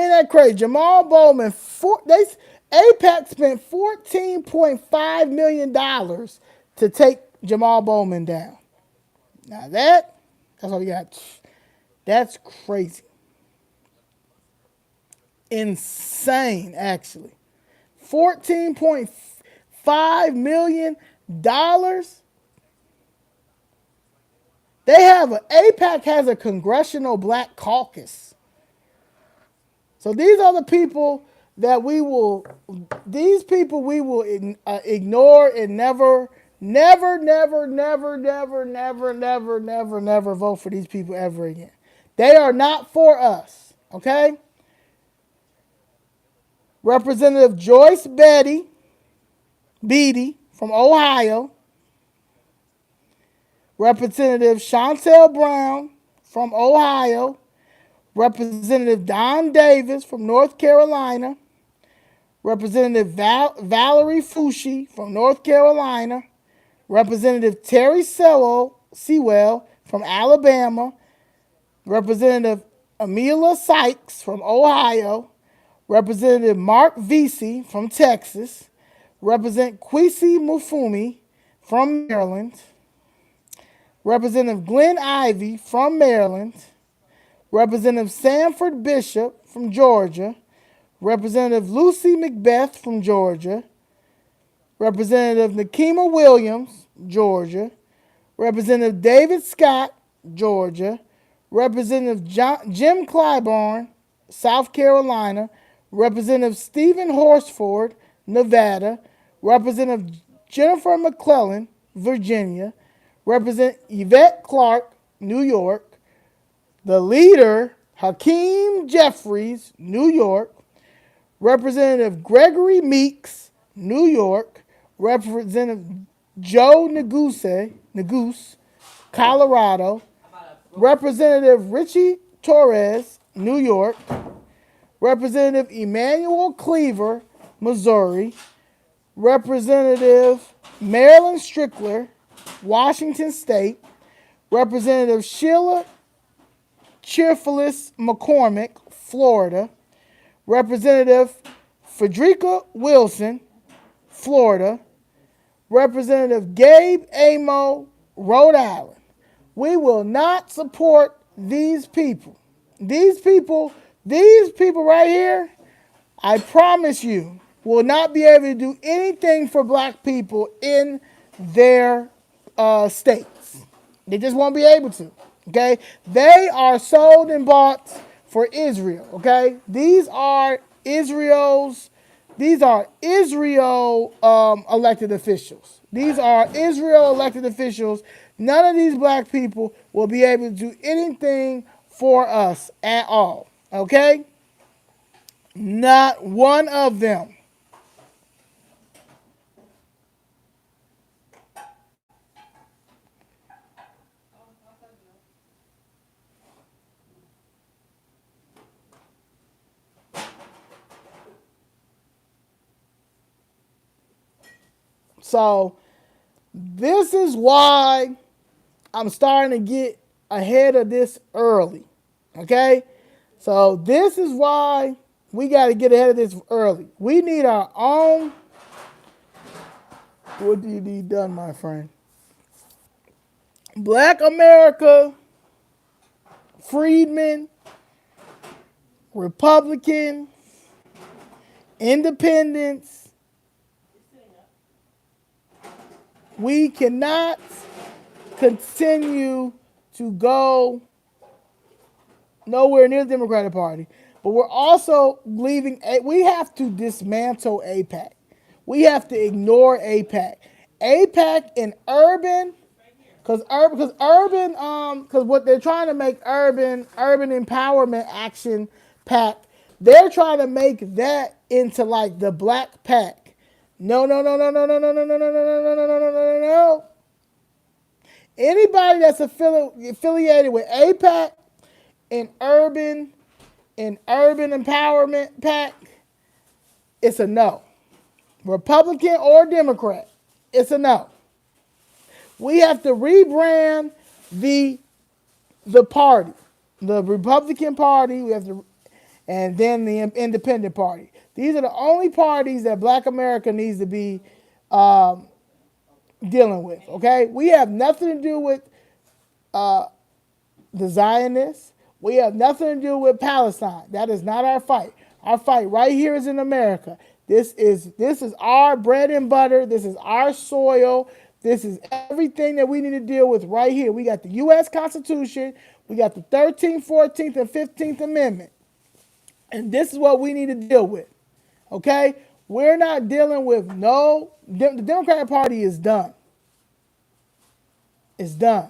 that crazy? Jamal Bowman, APAC spent $14.5 million to take Jamal Bowman down. Now that's all we got. That's crazy. Insane, actually. $14.5 million. They have APAC has a Congressional Black Caucus. So these are the people that we will ignore and never vote for these people ever again. They are not for us, okay? Representative Joyce Beatty from Ohio. Representative Chantel Brown from Ohio. Representative Don Davis from North Carolina. Representative Valerie Foushee from North Carolina. Representative Terry Sewell from Alabama. Representative Amelia Sykes from Ohio. Representative Mark Vesey from Texas. Representative Kwesi Mufumi from Maryland. Representative Glenn Ivey from Maryland. Representative Sanford Bishop from Georgia. Representative Lucy Macbeth from Georgia. Representative Nikema Williams, Georgia. Representative David Scott, Georgia. Representative Jim Clyburn, South Carolina. Representative Stephen Horsford, Nevada. Representative Jennifer McClellan, Virginia. Representative Yvette Clarke, New York. The leader, Hakeem Jeffries, New York. Representative Gregory Meeks, New York. Representative Joe Neguse, Colorado. Representative Richie Torres, New York. Representative Emmanuel Cleaver, Missouri. Representative Marilyn Strickler, Washington State. Representative Sheila Cheerfulis McCormick, Florida. Representative Frederica Wilson, Florida. Representative Gabe Amo, Rhode Island. We will not support these people. These people right here, I promise you, will not be able to do anything for black people in their states. They just won't be able to. Okay? They are sold and bought for Israel. Okay? These are Israel elected officials. These are Israel elected officials. None of these black people will be able to do anything for us at all. Okay? Not one of them. So, this is why I'm starting to get ahead of this early. Okay? So, this is why we got to get ahead of this early. We need our own. What do you need done, my friend? Black America, freedmen, Republican, independents. We cannot continue to go nowhere near the Democratic Party. But we're also we have to dismantle APAC. We have to ignore APAC. APAC and urban, because what they're trying to make urban empowerment action pack, they're trying to make that into like the BlackPack. No. Anybody that's affiliated with APAC and urban empowerment pack, it's a no. Republican or Democrat, it's a no. We have to rebrand the party, the Republican Party. And then the Independent Party. These are the only parties that Black America needs to be dealing with. Okay, we have nothing to do with the Zionists. We have nothing to do with Palestine. That is not our fight. Our fight right here is in America. This is our bread and butter. This is our soil. This is everything that we need to deal with right here. We got the U.S. Constitution. We got the 13th, 14th, and 15th Amendment. And this is what we need to deal with. Okay? We're not dealing with the Democratic Party is done. It's done.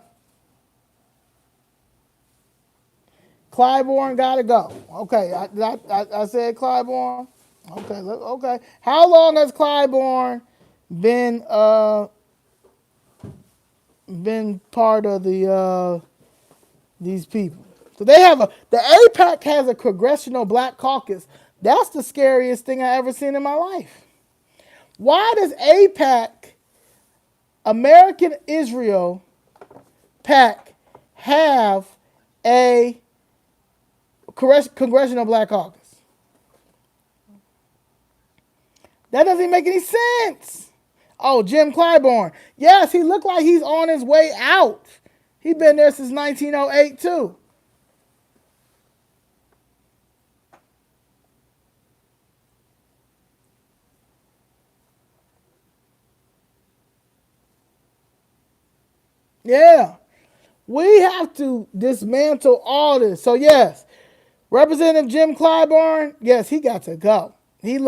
Clyburn gotta go. Okay, I said Clyburn. Okay, okay. How long has Clyburn been part of these people? So the APAC has a Congressional Black Caucus. That's the scariest thing I ever seen in my life. Why does APAC, American Israel PAC, have a Congressional Black Caucus? That doesn't make any sense. Oh, Jim Clyburn. Yes, he looked like he's on his way out. He's been there since 1908 too. Yeah. We have to dismantle all this. So yes, Representative Jim Clyburn, yes, he got to go. It's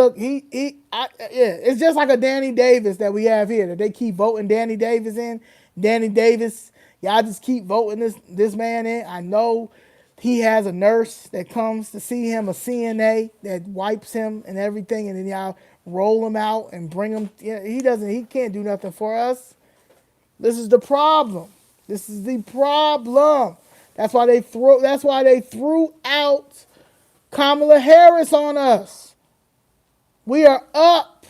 just like a Danny Davis that we have here that they keep voting Danny Davis in. Danny Davis, y'all just keep voting this man in. I know he has a nurse that comes to see him, a CNA that wipes him and everything, and then y'all roll him out and bring him. He can't do nothing for us. This is the problem. This is the problem. That's why they threw out Kamala Harris on us. We are up.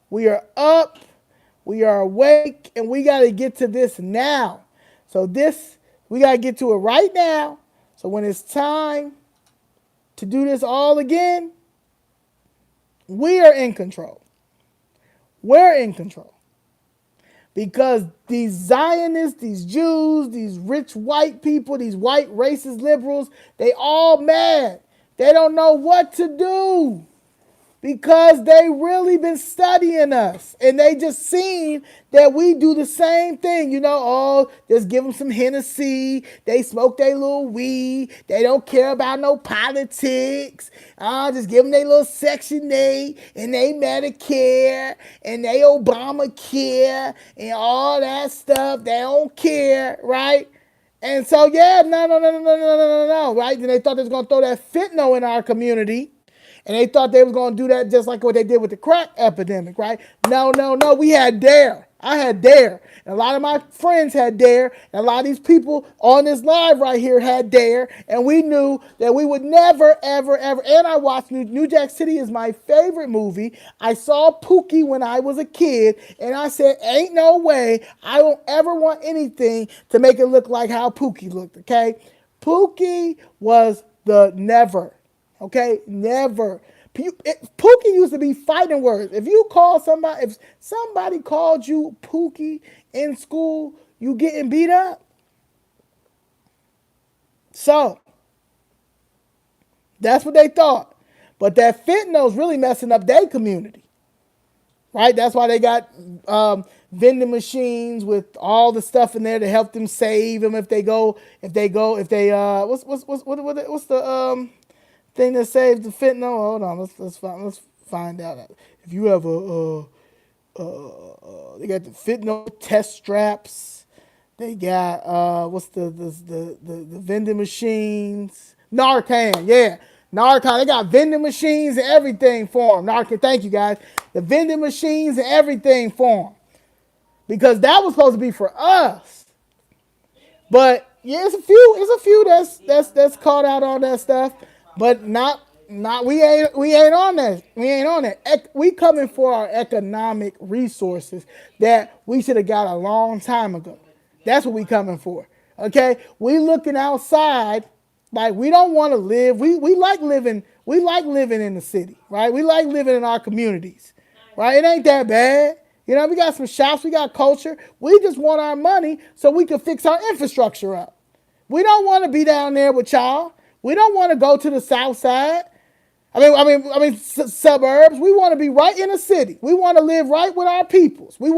We are up. We are awake, and we got to get to this now. So we got to get to it right now. So when it's time to do this all again, we are in control. We're in control. Because these Zionists, these Jews, these rich white people, these white racist liberals, they all mad. They don't know what to do. Because they really been studying us. And they just seen that we do the same thing. Just give them some Hennessy. They smoke their little weed. They don't care about no politics. Just give them their little Section 8 and they Medicare and they Obamacare and all that stuff. They don't care, right? And so, no, right? Then they thought they was going to throw that fentanyl in our community. And they thought they was going to do that just like what they did with the crack epidemic, right? No. We had DARE. I had DARE. And a lot of my friends had DARE. And a lot of these people on this live right here had DARE. And we knew that we would never, ever, ever. And I watched New Jack City is my favorite movie. I saw Pookie when I was a kid. And I said, ain't no way I don't ever want anything to make it look like how Pookie looked, okay? Pookie was the never. Okay, never. Pookie used to be fighting words. If somebody called you Pookie in school, you getting beat up. So, that's what they thought. But that fentanyl's really messing up their community. Right? That's why they got vending machines with all the stuff in there to help them save them if they what's the thing that saves the fentanyl? Hold on, let's find out. If you have they got the fentanyl test straps. They got what's the vending machines? Narcan, yeah. Narcan, they got vending machines and everything for them. Narcan, thank you guys. The vending machines and everything for them. Because that was supposed to be for us. But yeah, it's a few that's caught out on that stuff. But not we ain't on that. We ain't on that. We coming for our economic resources that we should have got a long time ago. That's what we coming for. Okay? We looking outside like we don't want to live. We like living in the city, right? We like living in our communities. Right? It ain't that bad. You know, we got some shops, we got culture. We just want our money so we can fix our infrastructure up. We don't want to be down there with y'all. We don't want to go to the south side. Suburbs. We want to be right in the city. We want to live right with our peoples. We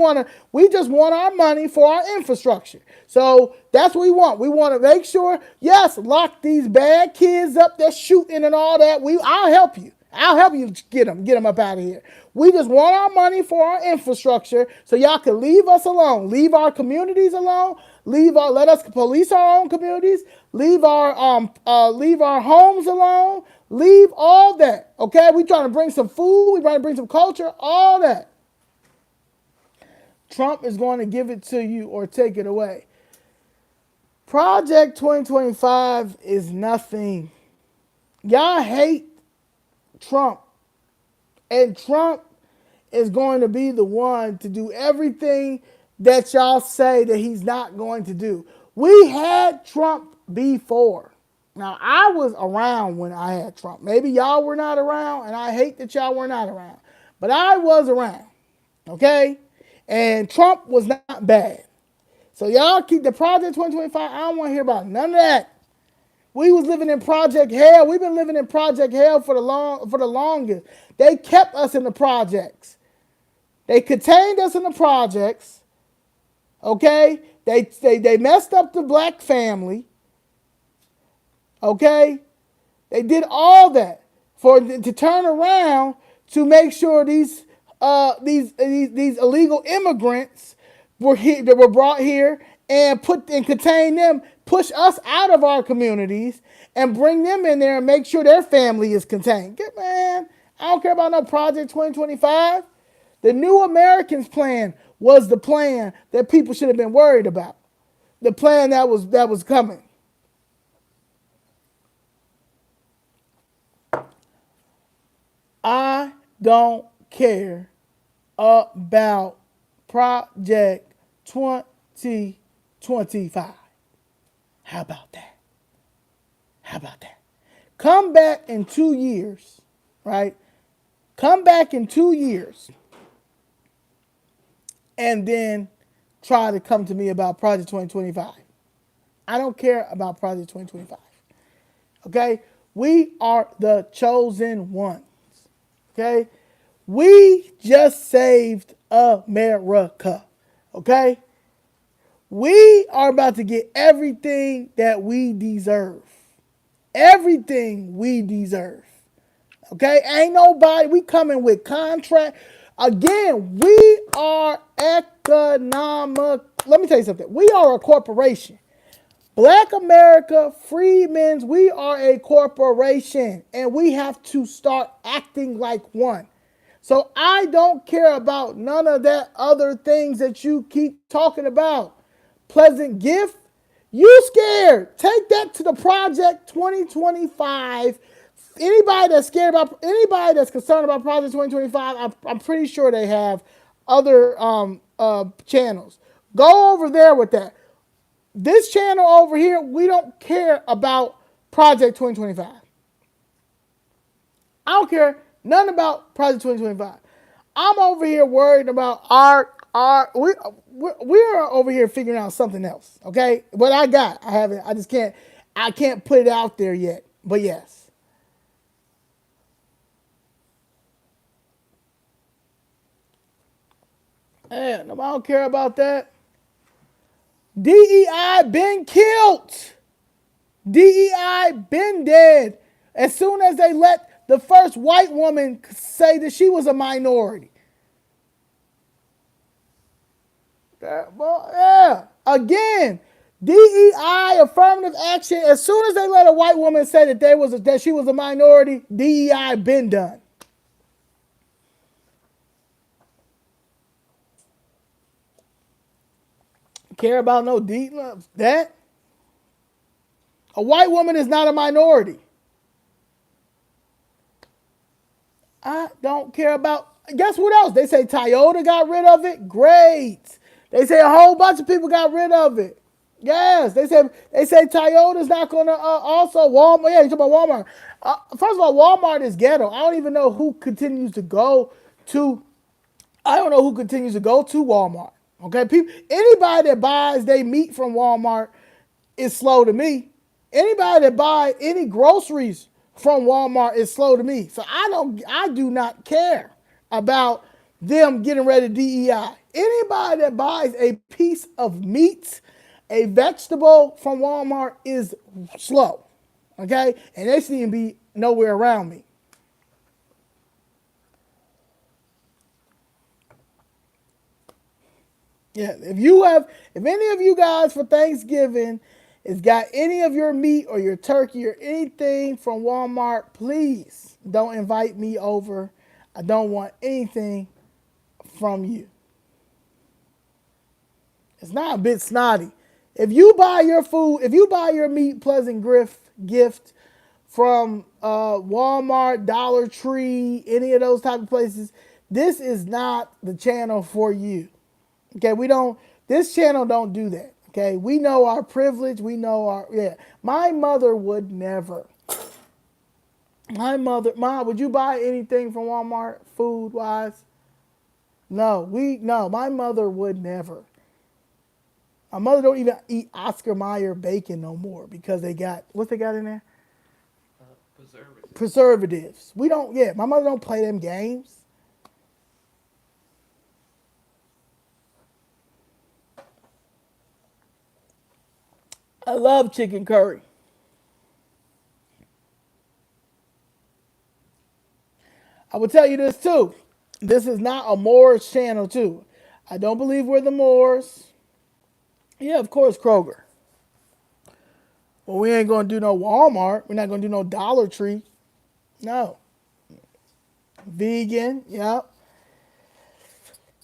just want our money for our infrastructure. So that's what we want. We want to make sure, yes, lock these bad kids up that's shooting and all that. I'll help you. I'll help you get them up out of here. We just want our money for our infrastructure so y'all can leave us alone. Leave our communities alone. Let us police our own communities. Leave our homes alone. Leave all that. Okay? We trying to bring some food. We trying to bring some culture. All that. Trump is going to give it to you or take it away. Project 2025 is nothing. Y'all hate Trump. And Trump is going to be the one to do everything that y'all say that he's not going to do. We had Trump before. Now, I was around when I had Trump. Maybe y'all were not around, and I hate that y'all were not around. But I was around, okay? And Trump was not bad. So y'all keep the Project 2025. I don't want to hear about none of that. We was living in Project Hell. We've been living in Project Hell for the longest. They kept us in the projects. They contained us in the projects. Okay? They messed up the black family. Okay? They did all that to turn around to make sure these illegal immigrants were brought here and contain them, push us out of our communities and bring them in there and make sure their family is contained. Man, I don't care about no Project 2025. The New Americans plan was the plan that people should have been worried about. The plan that was coming. I don't care about Project 2025. How about that? How about that? Come back in 2 years, right? Come back in 2 years and then try to come to me about Project 2025. I don't care about Project 2025. Okay? We are the chosen ones. Okay? We just saved America. Okay? We are about to get everything that we deserve. Everything we deserve. Okay? Ain't nobody, we coming with contract. Again, we are economic. Let me tell you something. We are a corporation. Black America, Freedmen's, we are a corporation. And we have to start acting like one. So I don't care about none of that other things that you keep talking about. Pleasant gift. You scared. Take that to the Project 2025. Anybody that's concerned about Project 2025, I'm pretty sure they have other channels. Go over there with that. This channel over here, we don't care about Project 2025. I don't care nothing about Project 2025. I'm over here worried about we're over here figuring out something else. Okay, what I haven't. I can't put it out there yet. But yes. And I don't care about that. DEI been killed. DEI been dead. As soon as they let the first white woman say that she was a minority. Yeah. Again, DEI, affirmative action. As soon as they let a white woman say that she was a minority, DEI been done. Care about no that? A white woman is not a minority. I don't care about. Guess what else? They say Toyota got rid of it. Great. They say a whole bunch of people got rid of it. Yes. They say Toyota's not gonna also Walmart. Yeah, you talk about Walmart. First of all, Walmart is ghetto. I don't even know who continues to go to I don't know who continues to go to Walmart. Okay, people, anybody that buys their meat from Walmart is slow to me. Anybody that buy any groceries from Walmart is slow to me. So I do not care about them getting rid of DEI. Anybody that buys a piece of meat, a vegetable from Walmart is slow. Okay? And they seem to be nowhere around me. Yeah, if any of you guys for Thanksgiving has got any of your meat or your turkey or anything from Walmart, please don't invite me over. I don't want anything from you. It's not a bit snotty. If you buy your food, if you buy your meat pleasant gift from Walmart, Dollar Tree, any of those type of places, this is not the channel for you. Okay, this channel don't do that. Okay, we know our privilege. We know yeah. My mother would never. Mom, would you buy anything from Walmart food wise? No, my mother would never. My mother don't even eat Oscar Mayer bacon no more because what they got in there? Preservatives. My mother don't play them games. I love chicken curry. I will tell you this too. This is not a Moors channel too. I don't believe we're the Moors. Yeah, of course, Kroger. Well, we ain't gonna do no Walmart. We're not gonna do no Dollar Tree. No. Vegan, yep.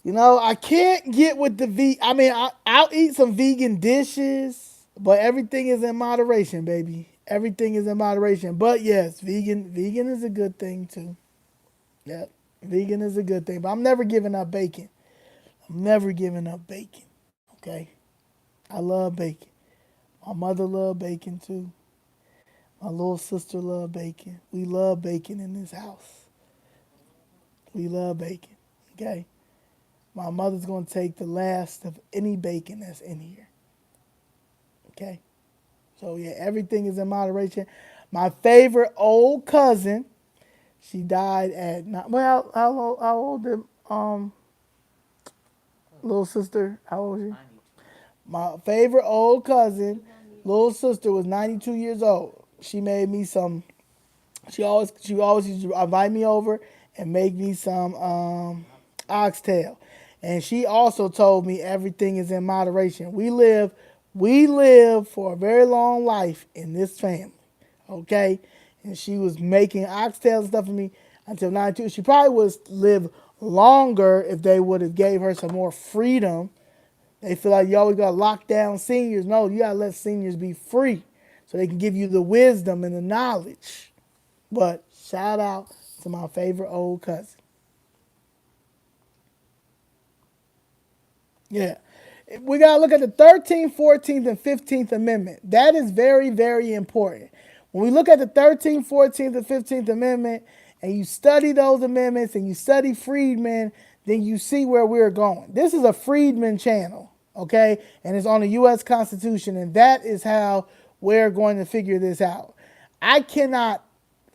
I can't get with the I mean, I'll eat some vegan dishes, but everything is in moderation, baby. Everything is in moderation. But yes, vegan is a good thing too. Yep. Vegan is a good thing. But I'm never giving up bacon. I'm never giving up bacon. Okay? I love bacon. My mother loved bacon too. My little sister loved bacon. We love bacon in this house. We love bacon. Okay? My mother's going to take the last of any bacon that's in here. Okay? So, yeah, everything is in moderation. My favorite old cousin, she died at, how old did, little sister, how old was she? My favorite old cousin, little sister, was 92 years old. She made me some, she always used to invite me over and make me some oxtail. And she also told me everything is in moderation. We live for a very long life in this family. Okay? And she was making oxtails and stuff for me until 92. She probably would live longer if they would have gave her some more freedom. They feel like you always got to lock down seniors. No, you got to let seniors be free so they can give you the wisdom and the knowledge. But shout out to my favorite old cousin. Yeah. We got to look at the 13th, 14th, and 15th Amendment. That is very, very important. When we look at the 13th, 14th, and 15th Amendment, and you study those amendments and you study freedmen, then you see where we're going. This is a freedman channel, okay? And it's on the U.S. Constitution, and that is how we're going to figure this out. I cannot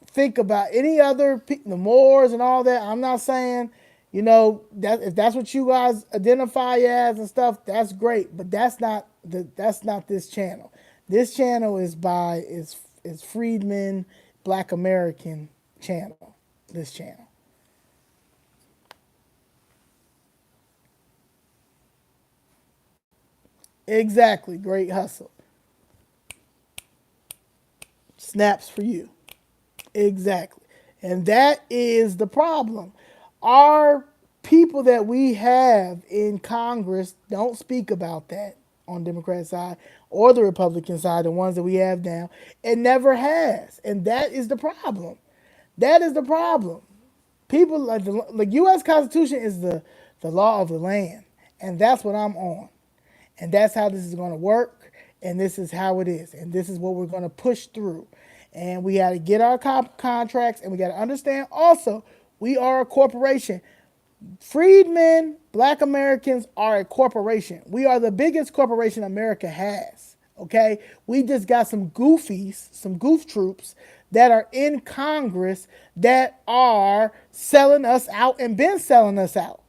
think about any other, the Moors and all that. I'm not saying, that if that's what you guys identify as and stuff, that's great. But that's not this channel. This channel is Freedmen, Black American channel. This channel. Exactly. Great hustle. Snaps for you. Exactly. And that is the problem. Our people that we have in Congress don't speak about that on the Democrat side or the Republican side, the ones that we have now. It never has. And that is the problem. That is the problem. People like the U.S. Constitution is the law of the land. And that's what I'm on. And that's how this is going to work. And this is how it is. And this is what we're going to push through. And we got to get our contracts, and we got to understand also we are a corporation. Freedmen, black Americans are a corporation. We are the biggest corporation America has. Okay? We just got some goofies, some goof troops that are in Congress that are selling us out and been selling us out.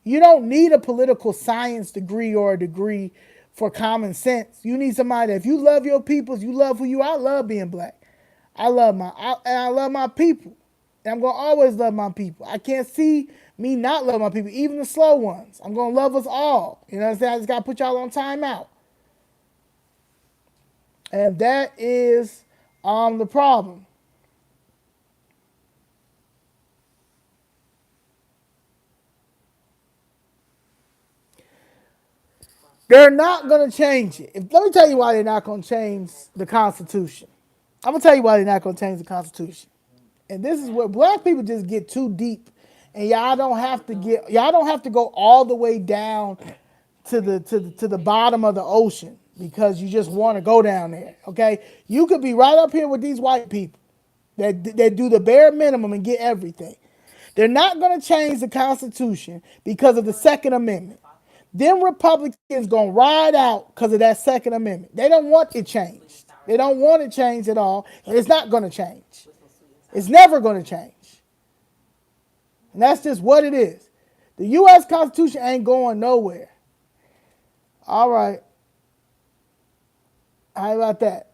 You don't need a political science degree or a degree for common sense. You need somebody that if you love your peoples, you love who you are. I love being black. I love my people. And I'm gonna always love my people. I can't see me not love my people, even the slow ones. I'm gonna love us all. You know what I'm saying? I just gotta put y'all on timeout. And that is the problem. They're not gonna change it. Let me tell you why they're not gonna change the Constitution. I'm gonna tell you why they're not gonna change the Constitution. And this is where black people just get too deep, and y'all don't have to go all the way down to the bottom of the ocean because you just want to go down there. Okay, you could be right up here with these white people that do the bare minimum and get everything. They're not going to change the Constitution because of the Second Amendment. Them Republicans gonna ride out because of that Second Amendment. They don't want it changed. They don't want it changed at all, and it's not going to change. It's never going to change. And that's just what it is. The U.S. Constitution ain't going nowhere. All right. How about that?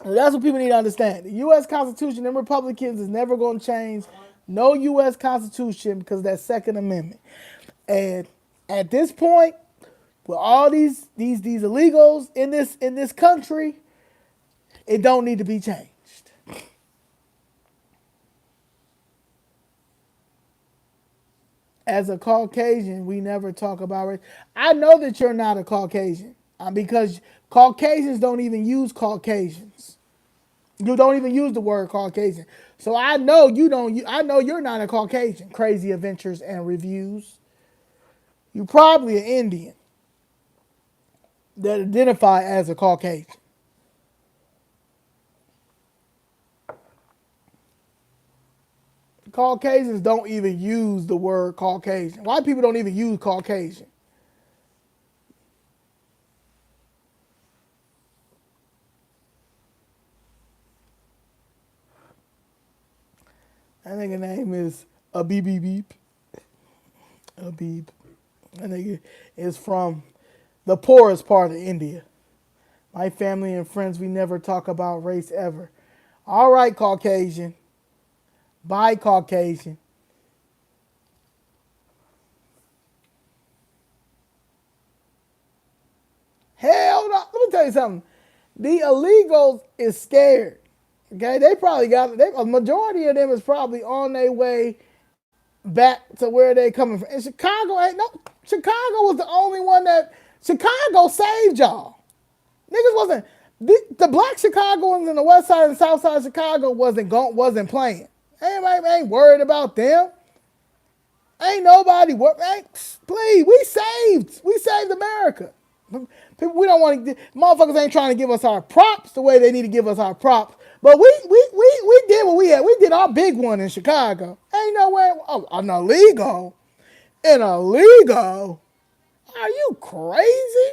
And that's what people need to understand. The U.S. Constitution and Republicans is never going to change no U.S. Constitution because of that Second Amendment. And at this point, with all these illegals in this country, it don't need to be changed. As a Caucasian, we never talk about race. I know that you're not a Caucasian because Caucasians don't even use Caucasians. You don't even use the word Caucasian. So I know you don't. I know you're not a Caucasian. Crazy Adventures and Reviews. You probably an Indian that identify as a Caucasian. Caucasians don't even use the word Caucasian. White people don't even use Caucasian. I think the name is Abib Beep. Abib. I think it's from the poorest part of India. My family and friends, we never talk about race ever. All right, Caucasian. Bye, Caucasian. Hell no. Let me tell you something. The illegals is scared. Okay, they probably a majority of them is probably on their way back to where they coming from. And Chicago was the only one that, Chicago saved y'all. Niggas wasn't, the black Chicagoans in the west side and south side of Chicago wasn't playing. Anybody ain't worried about them. Ain't nobody worried. Please, we saved America. People, we don't want to, motherfuckers ain't trying to give us our props the way they need to give us our props. But we did what we had. We did our big one in Chicago. Ain't nowhere, an illegal. An illegal? Are you crazy?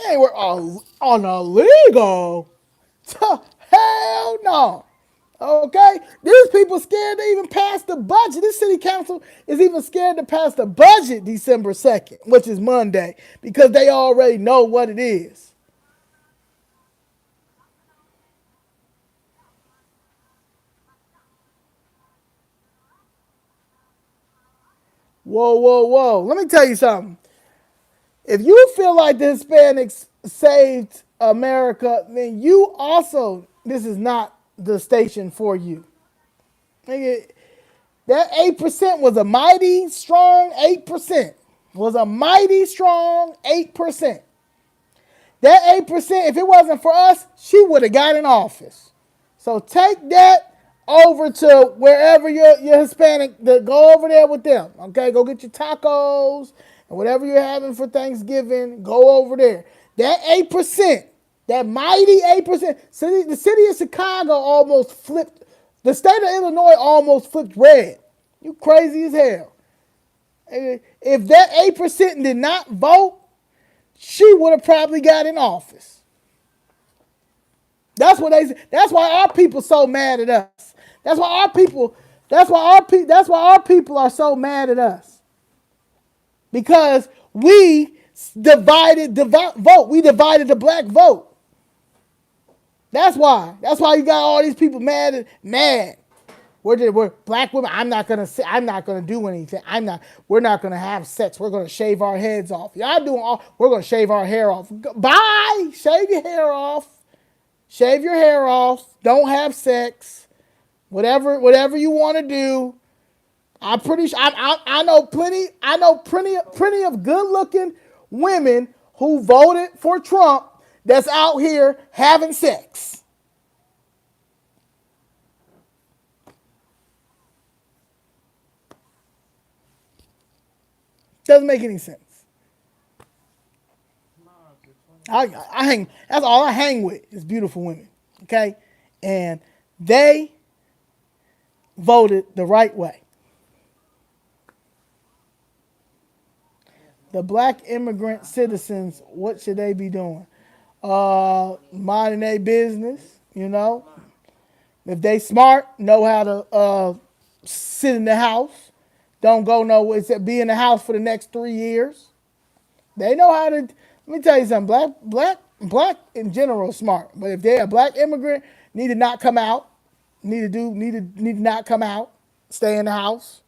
Ain't on illegal. Hell no. Okay? These people scared to even pass the budget. This city council is even scared to pass the budget December 2nd, which is Monday, because they already know what it is. Whoa, whoa, whoa. Let me tell you something. If you feel like the Hispanics saved America, then you also, this is not the station for you. Nigga, that 8% was a mighty strong 8%. Was a mighty strong 8%. That 8%, if it wasn't for us, she would have got in office. So take that over to wherever you're Hispanic, go over there with them. Okay, go get your tacos and whatever you're having for Thanksgiving, go over there. That 8%, That mighty 8%. The city of Chicago almost flipped. The state of Illinois almost flipped red. You crazy as hell. If that 8% did not vote, she would have probably got in office. That's what they. That's why our people so mad at us. That's why our people. That's why our people are so mad at us. Because we divided the vote. We divided the black vote. That's why. That's why you got all these people mad. We're black women. I'm not gonna do anything. We're not gonna have sex. We're gonna shave our heads off. Y'all doing all. We're gonna shave our hair off. Bye. Shave your hair off. Shave your hair off. Don't have sex. Whatever you want to do. I'm pretty sure. I know plenty. I know plenty of good-looking women who voted for Trump that's out here having sex. Doesn't make any sense. I hang. That's all I hang with is beautiful women. Okay, and they voted the right way. The black immigrant citizens, what should they be doing? Minding their business, you know. If they smart, know how to sit in the house. Don't go nowhere. Be in the house for the next 3 years. They know how to. Let me tell you something. Black in general is smart, but if they're a black immigrant, need to not come out. Need to not come out. Stay in the house.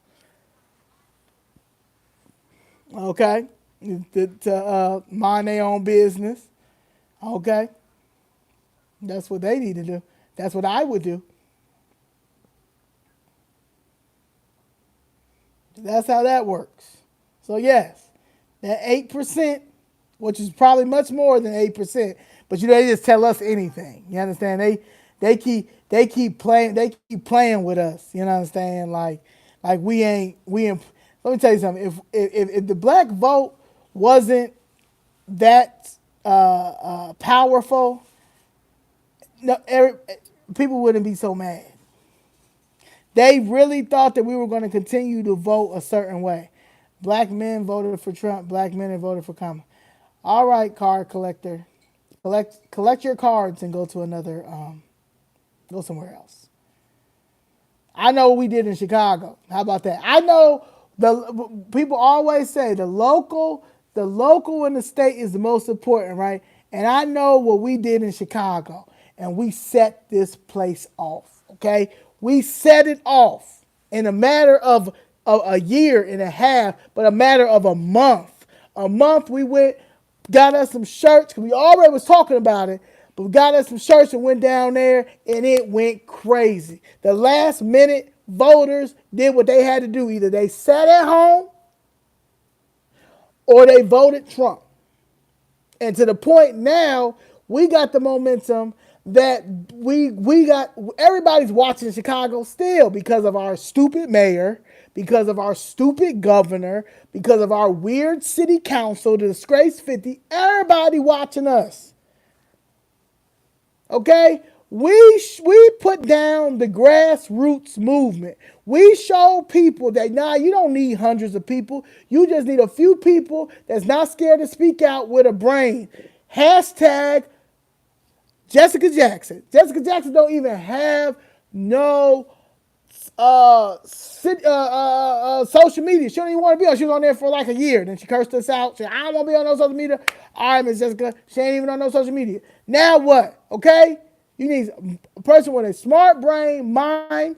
Okay, to mind their own business. Okay, that's what they need to do. That's what I would do. That's how that works. So yes, that 8%, which is probably much more than 8%, but they just tell us anything. You understand? They keep playing with us. You know what I'm saying? Like we ain't. Let me tell you something. If the black vote wasn't that powerful, people wouldn't be so mad. They really thought that we were going to continue to vote a certain way. Black men voted for Trump. Black men voted for Kamala. All right, card collector, collect your cards and go to another. Go somewhere else. I know what we did in Chicago. How about that? I know the people always say the local and the state is the most important, right? And I know what we did in Chicago, and we set this place off. Okay, we set it off in a matter of a year and a half, but a matter of a month. A month we went, got us some shirts, because we already was talking about it, but we got us some shirts and went down there, and it went crazy. The last minute voters did what they had to do. Either they sat at home or they voted Trump. And to the point now, we got the momentum that we got. Everybody's watching Chicago still because of our stupid mayor, because of our stupid governor, because of our weird city council, the disgrace 50. Everybody watching us. Okay? We put down the grassroots movement. We show people that you don't need hundreds of people. You just need a few people that's not scared to speak out with a brain. Hashtag Jessica Jackson. Jessica Jackson don't even have no social media. She don't even want to be on. She was on there for like a year. Then she cursed us out. She said, I don't want to be on no social media. All right, Miss Jessica. She ain't even on no social media. Now what? Okay? You need a person with a smart brain, mind,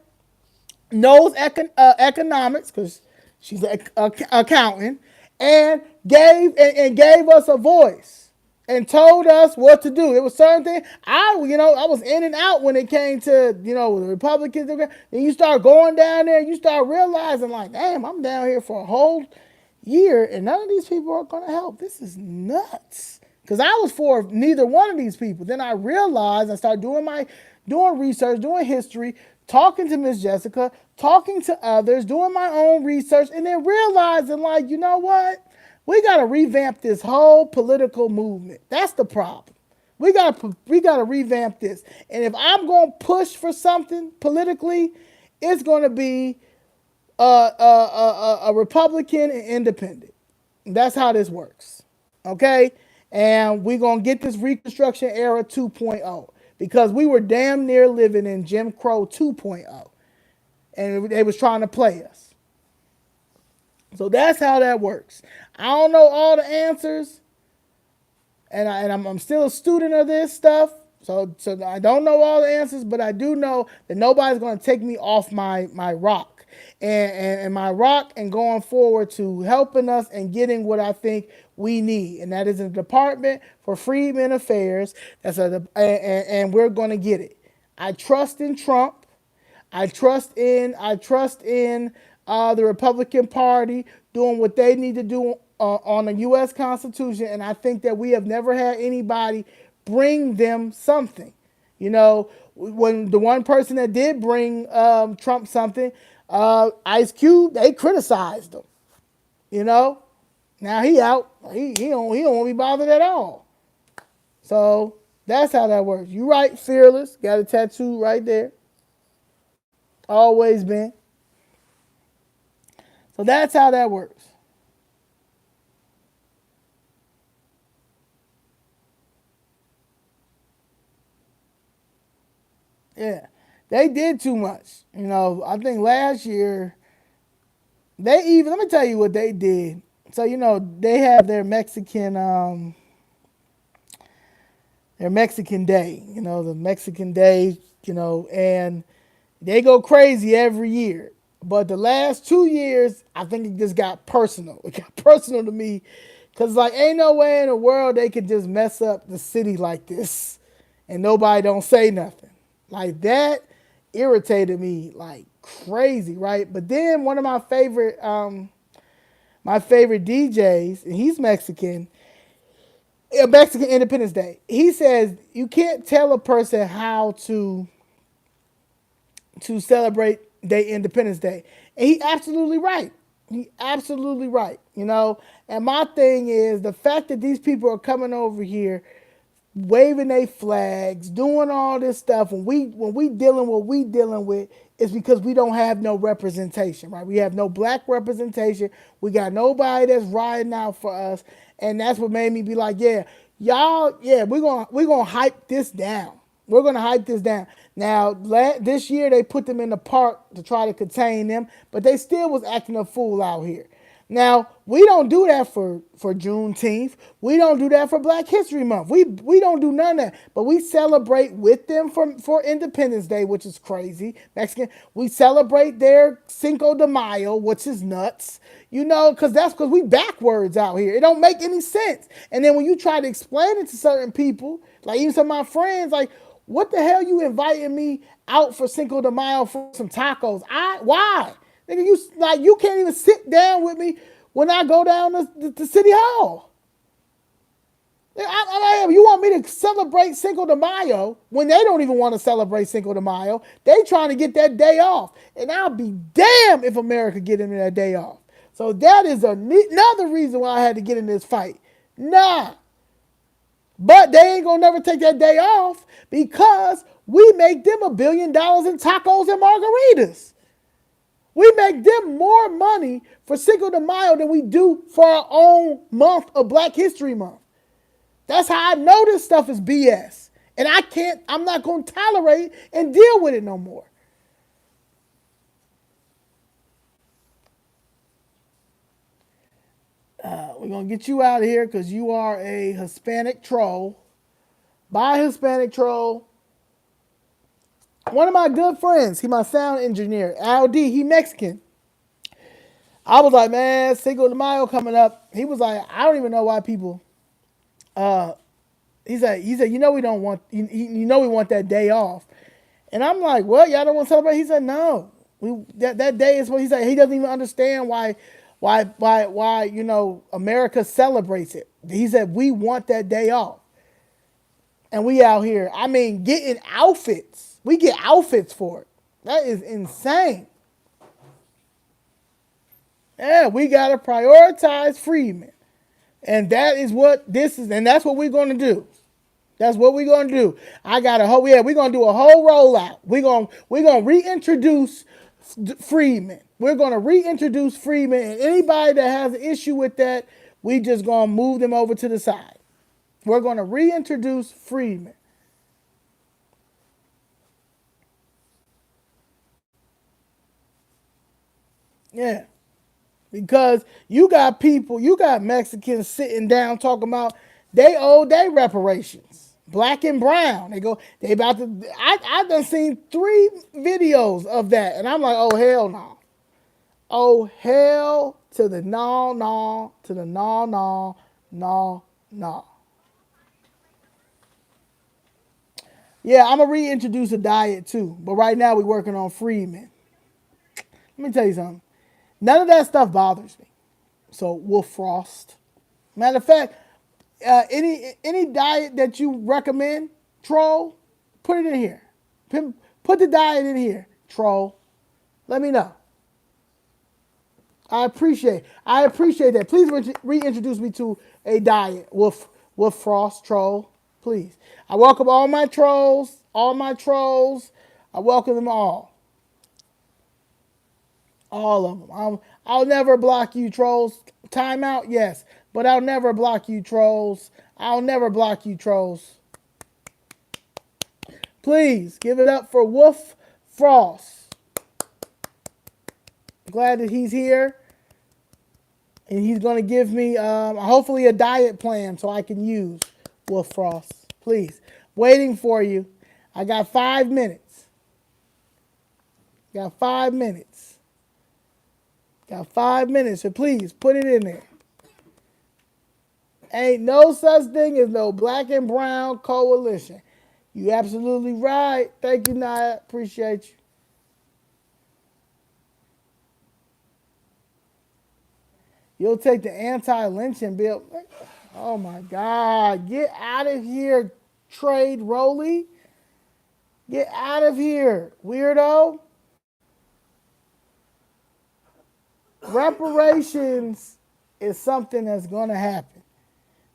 knows economics, because she's an accountant, and gave us a voice and told us what to do. It was certain things. I was in and out when it came to, the Republicans. Then you start going down there and you start realizing, like, damn, I'm down here for a whole year and none of these people are going to help. This is nuts. Because I was for neither one of these people. Then I realized, I started doing research, doing history, talking to Miss Jessica, talking to others, doing my own research, and then realizing, like, you know what? We got to revamp this whole political movement. That's the problem. We gotta revamp this. And if I'm gonna push for something politically, it's gonna be a Republican and independent. That's how this works. Okay? And we're going to get this Reconstruction era 2.0 because we were damn near living in Jim Crow 2.0 and they was trying to play us. So that's how that works. I don't know all the answers, and I'm still a student of this stuff. So I don't know all the answers, but I do know that nobody's going to take me off my rock. And my rock and going forward to helping us and getting what I think we need. And that is a Department for Freedmen Affairs. And we're going to get it. I trust in Trump. I trust in the Republican Party doing what they need to do on the U.S. Constitution, and I think that we have never had anybody bring them something. You know, when the one person that did bring Trump something, Ice Cube, they criticized him. You know, now he out. He don't want to be bothered at all. So that's how that works. You right, fearless. Got a tattoo right there. Always been. So that's how that works. Yeah. They did too much. You know, I think last year, let me tell you what they did. So, you know, they have their Mexican day, you know, the Mexican day, you know, and they go crazy every year. But the last 2 years, I think it just got personal. It got personal to me because, like, ain't no way in the world they could just mess up the city like this and nobody don't say nothing. Like, that irritated me like crazy, right? But then one of my favorite DJs, and he's Mexican, Mexican Independence Day, he says you can't tell a person how to celebrate their Independence Day. And he absolutely right. He absolutely right. You know, and my thing is the fact that these people are coming over here waving their flags, doing all this stuff, when we dealing what we dealing with is because we don't have no representation, right? We have no black representation. We got nobody that's riding out for us. And that's what made me be like, yeah, y'all, yeah, we're gonna hype this down. We're going to hype this down. Now, this year they put them in the park to try to contain them, but they still was acting a fool out here. Now, we don't do that for Juneteenth. We don't do that for Black History Month. We don't do none of that. But we celebrate with them for Independence Day, which is crazy. Mexican. We celebrate their Cinco de Mayo, which is nuts. You know, because we backwards out here. It don't make any sense. And then when you try to explain it to certain people, like even some of my friends, like, what the hell you inviting me out for Cinco de Mayo for some tacos? Why? Nigga, you can't even sit down with me when I go down to City Hall. You want me to celebrate Cinco de Mayo when they don't even want to celebrate Cinco de Mayo? They trying to get that day off. And I'll be damned if America get into that day off. So that is another reason why I had to get in this fight. Nah. But they ain't going to never take that day off because we make them $1 billion in tacos and margaritas. We make them more money for Cinco de Mayo than we do for our own month of Black History Month. That's how I know this stuff is BS. And I'm not going to tolerate and deal with it no more. We're going to get you out of here because you are a Hispanic troll. Bye, Hispanic troll. One of my good friends, he my sound engineer, Al D, he Mexican. I was like, man, Cinco de Mayo coming up. He was like, I don't even know why people, he said, you know we don't want, you know we want that day off. And I'm like, what, y'all don't want to celebrate? He said, no. That day is what he said. He doesn't even understand why, you know, America celebrates it. He said, we want that day off. And we out here, I mean, getting outfits. We get outfits for it. That is insane. Yeah, we got to prioritize freedmen. And that is what this is, and that's what we're going to do. That's what we're gonna do. I got a whole we're gonna do a whole rollout. We're gonna reintroduce Freeman. We're gonna reintroduce Freeman, and anybody that has an issue with that, we just gonna move them over to the side. We're gonna reintroduce Freeman. Yeah. Because you got people, you got Mexicans sitting down talking about they owe their reparations. Black and brown. They about to I done seen 3 videos of that. And I'm like, oh hell no. Oh hell to the no, no, to the no, no, no, no. Yeah, I'm gonna reintroduce a diet too. But right now we're working on Freeman. Let me tell you something. None of that stuff bothers me. So Wolf Frost. Matter of fact, any diet that you recommend, troll, put it in here. Put the diet in here, troll. Let me know. I appreciate that. Please reintroduce me to a diet, Wolf Frost troll. Please. I welcome all my trolls. All my trolls. I welcome them all. All of them. I'll never block you, trolls. Timeout, yes. But I'll never block you, trolls. I'll never block you, trolls. Please give it up for Wolf Frost. Glad that he's here. And he's going to give me hopefully a diet plan so I can use Wolf Frost. Please. Waiting for you. I got 5 minutes. Got 5 minutes. Got 5 minutes. So please put it in there. Ain't no such thing as no black and brown coalition. You absolutely right. Thank you, Naya. Appreciate you. You'll take the anti-lynching bill. Oh my God. Get out of here, Trade Rolly. Get out of here, weirdo. Reparations is something that's going to happen.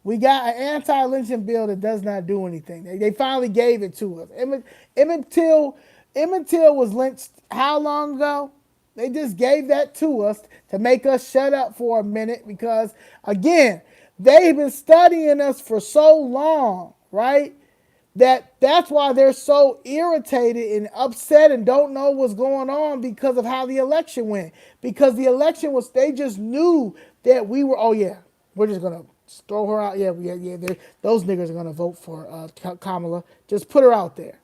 We got an anti-lynching bill that does not do anything. They finally gave it to us. Emmett Till was lynched how long ago? They just gave that to us to make us shut up for a minute because, again, they've been studying us for so long, right? That's why they're so irritated and upset and don't know what's going on because of how the election went. Because the election was, they just knew that we were, oh yeah, we're just going to throw her out. Yeah. Those niggas are going to vote for Kamala. Just put her out there.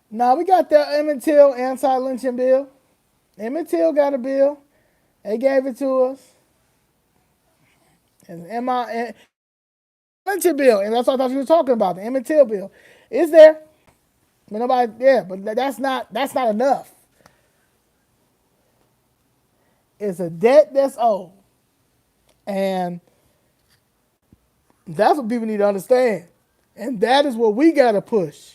Now we got the Emmett Till anti-lynching bill. Emmett Till got a bill. They gave it to us. And lynching bill, and that's what I thought you were talking about. The Emmett Till bill is there. But nobody, yeah, but that's not enough. It's a debt that's owed, and that's what people need to understand. And that is what we gotta push.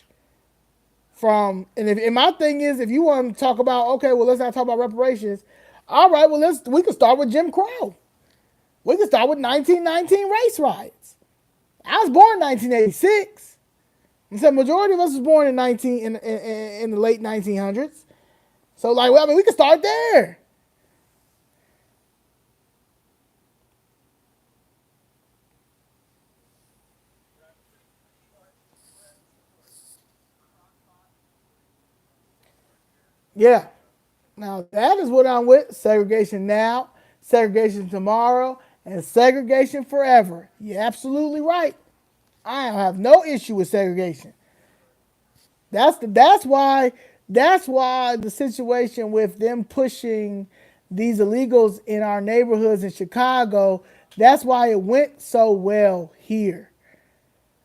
And my thing is, if you want to talk about, okay, well, let's not talk about reparations. All right, well, we can start with Jim Crow. We can start with 1919 race riots. I was born in 1986. And so the majority of us was born in the late 1900s. So, like, well, I mean, we can start there. Yeah. Now, that is what I'm with. Segregation now, segregation tomorrow, and segregation forever. You're absolutely right. I have no issue with segregation. That's why the situation with them pushing these illegals in our neighborhoods in Chicago, that's why it went so well here.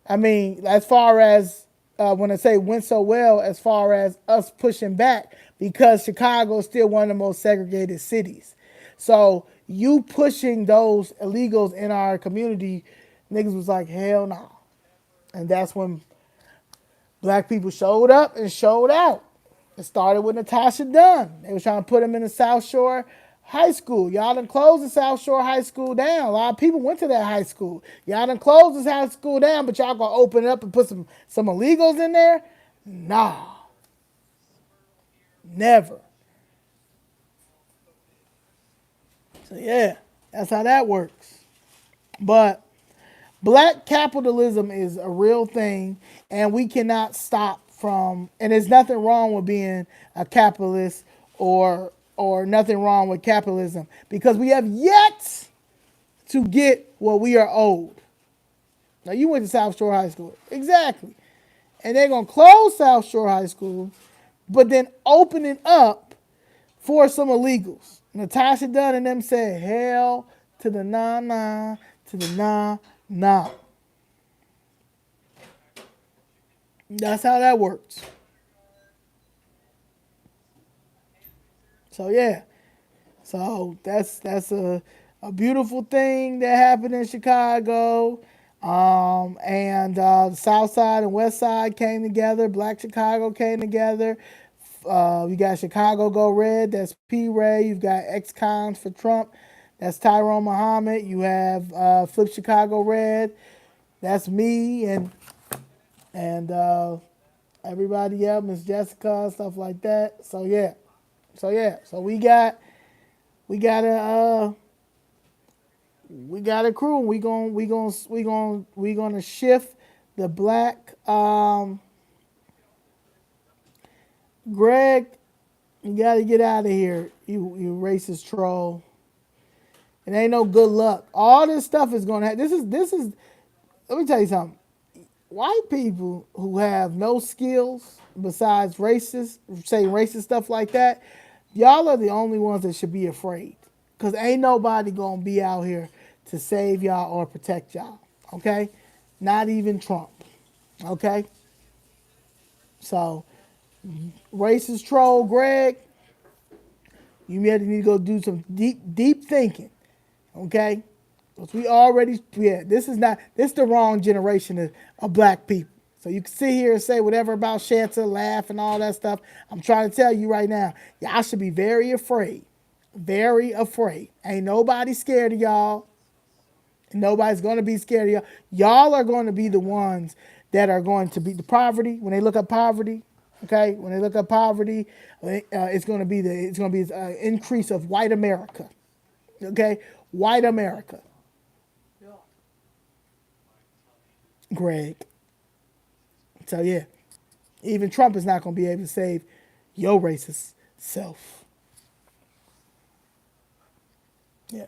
I mean, as far as when I say went so well, as far as us pushing back, because Chicago is still one of the most segregated cities. So you pushing those illegals in our community, niggas was like, hell no. And that's when Black people showed up and showed out. It started with Natasha Dunn. They were trying to put him in the South Shore High School. Y'all done closed the South Shore High School down. A lot of people went to that high school. Y'all done closed this high school down, but y'all gonna open it up and put some illegals in there? Nah, never. So yeah, that's how that works. But black capitalism is a real thing, and we cannot stop from. And there's nothing wrong with being a capitalist, or nothing wrong with capitalism, because we have yet to get what we are owed. Now you went to South Shore High School, exactly, and they're gonna close South Shore High School, but then open it up for some illegals. Natasha Dunn and them said, hell to the nah nah, to the nah nah. That's how that works. So yeah. So that's a beautiful thing that happened in Chicago. And the South Side and West Side came together. Black Chicago came together. You got Chicago Go Red. That's P. Ray. You've got ex-cons for Trump. That's Tyrone Muhammad. You have Flip Chicago Red. That's me and everybody else, Miss Jessica, stuff like that. So yeah. So we got a crew. We gonna shift the black. Greg, you gotta get out of here. You racist troll. It ain't no good luck. All this stuff is gonna happen. This is. Let me tell you something. White people who have no skills besides racist, saying racist stuff like that, y'all are the only ones that should be afraid. Because ain't nobody going to be out here to save y'all or protect y'all. Okay? Not even Trump. Okay? So, racist troll Greg, you need to go do some deep thinking. Okay? Because this is the wrong generation of black people. So you can sit here and say whatever about Shanta, laugh and all that stuff. I'm trying to tell you right now, y'all should be very afraid. Very afraid. Ain't nobody scared of y'all. Nobody's going to be scared of y'all. Y'all are going to be the ones that are going to be the poverty. When they look at poverty, okay, when they look at poverty, it's going to be an increase of white America. Okay, white America. Greg. So yeah, even Trump is not going to be able to save your racist self. Yeah.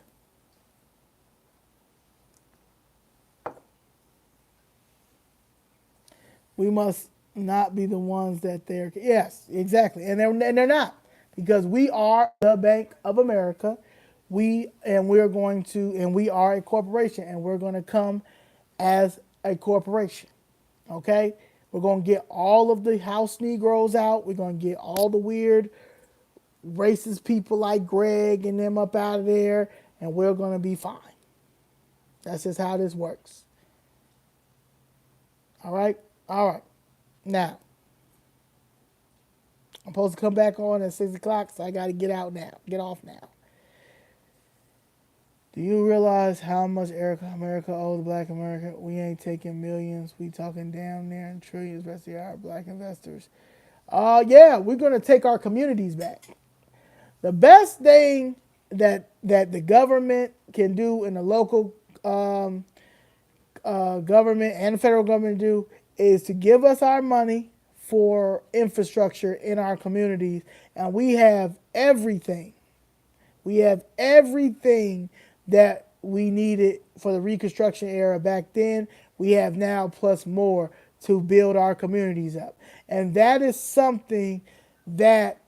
We must not be the ones that they're. Yes, exactly, and they're not, because we are the Bank of America. We are a corporation, and we're going to come as a corporation. Okay, we're going to get all of the house Negroes out. We're going to get all the weird racist people like Greg and them up out of there, and we're going to be fine. That's just how this works. All right? All right. Now, I'm supposed to come back on at 6 o'clock, so I got to get out now. Get off now. Do you realize how much America owes Black America? We ain't taking millions. We talking damn near in trillions, especially our black investors. Yeah, we're going to take our communities back. The best thing that the government can do, and the local government and the federal government do, is to give us our money for infrastructure in our communities, and we have everything. We have everything that we needed for the Reconstruction era back then. We have now plus more to build our communities up. And that is something that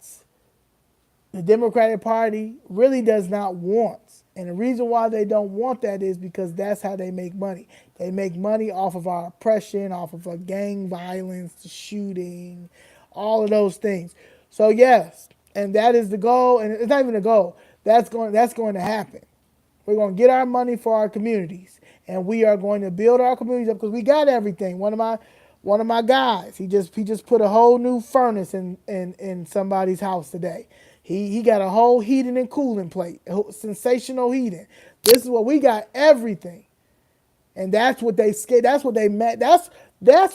the Democratic Party really does not want. And the reason why they don't want that is because that's how they make money. They make money off of our oppression, off of our gang violence, shooting, all of those things. So yes, and that is the goal, and it's not even a goal. That's going to happen. We're going to get our money for our communities, and we are going to build our communities up because we got everything. One of One of my guys, he just put a whole new furnace in somebody's house today. He got a whole heating and cooling plate, sensational heating. This is what we got, everything, and that's what they scared. That's what they met. That's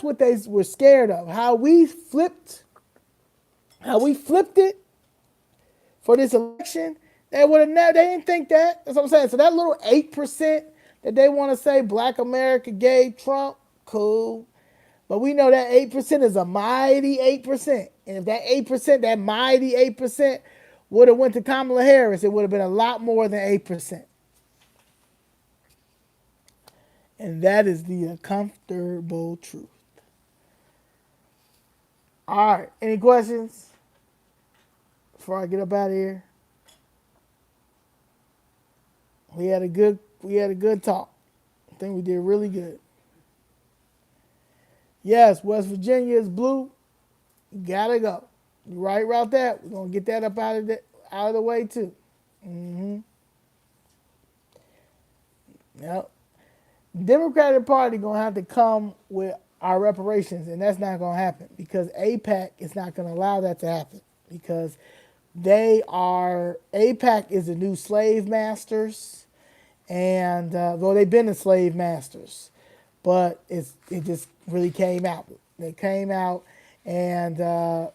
what they were scared of. How we flipped it for this election. They would have never. They didn't think that. That's what I'm saying. So that little 8% that they want to say Black America gave Trump, cool. But we know that 8% is a mighty 8%. And if that 8%, that mighty 8% would have went to Kamala Harris, it would have been a lot more than 8%. And that is the uncomfortable truth. All right. Any questions before I get up out of here? We had a good talk. I think we did really good. Yes, West Virginia is blue. Gotta go. You right about that. We're gonna get that up out of the way too. Yep. Democratic Party gonna have to come with our reparations, and that's not gonna happen because APAC is not gonna allow that to happen because APAC is the new slave masters, and well, they've been the slave masters, but it just really came out. They came out, and the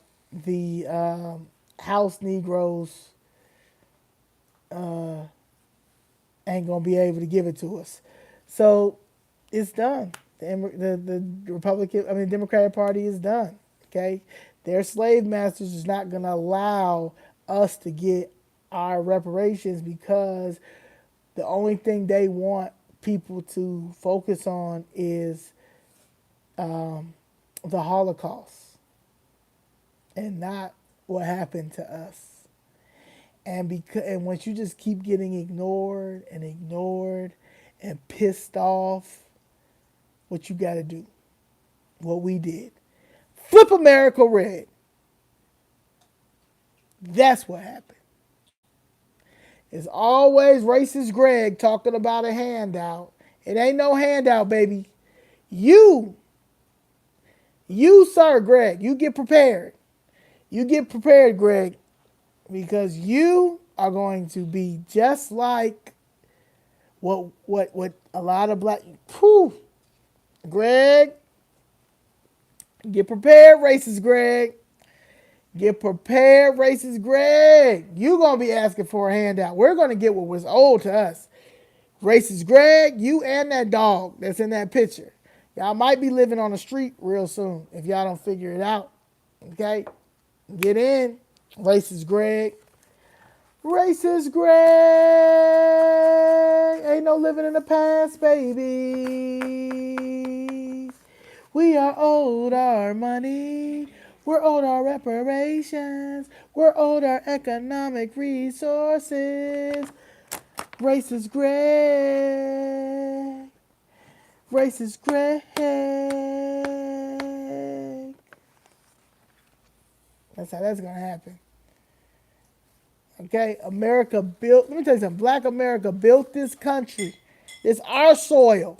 House Negroes ain't gonna be able to give it to us. So it's done. The Democratic Party is done. Okay, their slave masters is not gonna allow us to get our reparations because the only thing they want people to focus on is the Holocaust and not what happened to us. And once you just keep getting ignored and pissed off, what you got to do, what we did, flip America red. That's what happened. It's always racist Greg talking about a handout. It ain't no handout, baby. You, sir, Greg, you get prepared. You get prepared, Greg, because you are going to be just like what a lot of black. Whew, Greg, get prepared, racist Greg. Get prepared, racist Greg. You're going to be asking for a handout. We're going to get what was owed to us. Racist Greg, you and that dog that's in that picture. Y'all might be living on the street real soon if y'all don't figure it out. Okay? Get in. Racist Greg. Racist Greg. Ain't no living in the past, baby. We are owed our money. We're owed our reparations. We're owed our economic resources. Racist Greg. Racist Greg. That's how that's going to happen. Okay, America built, let me tell you something, Black America built this country. It's our soil.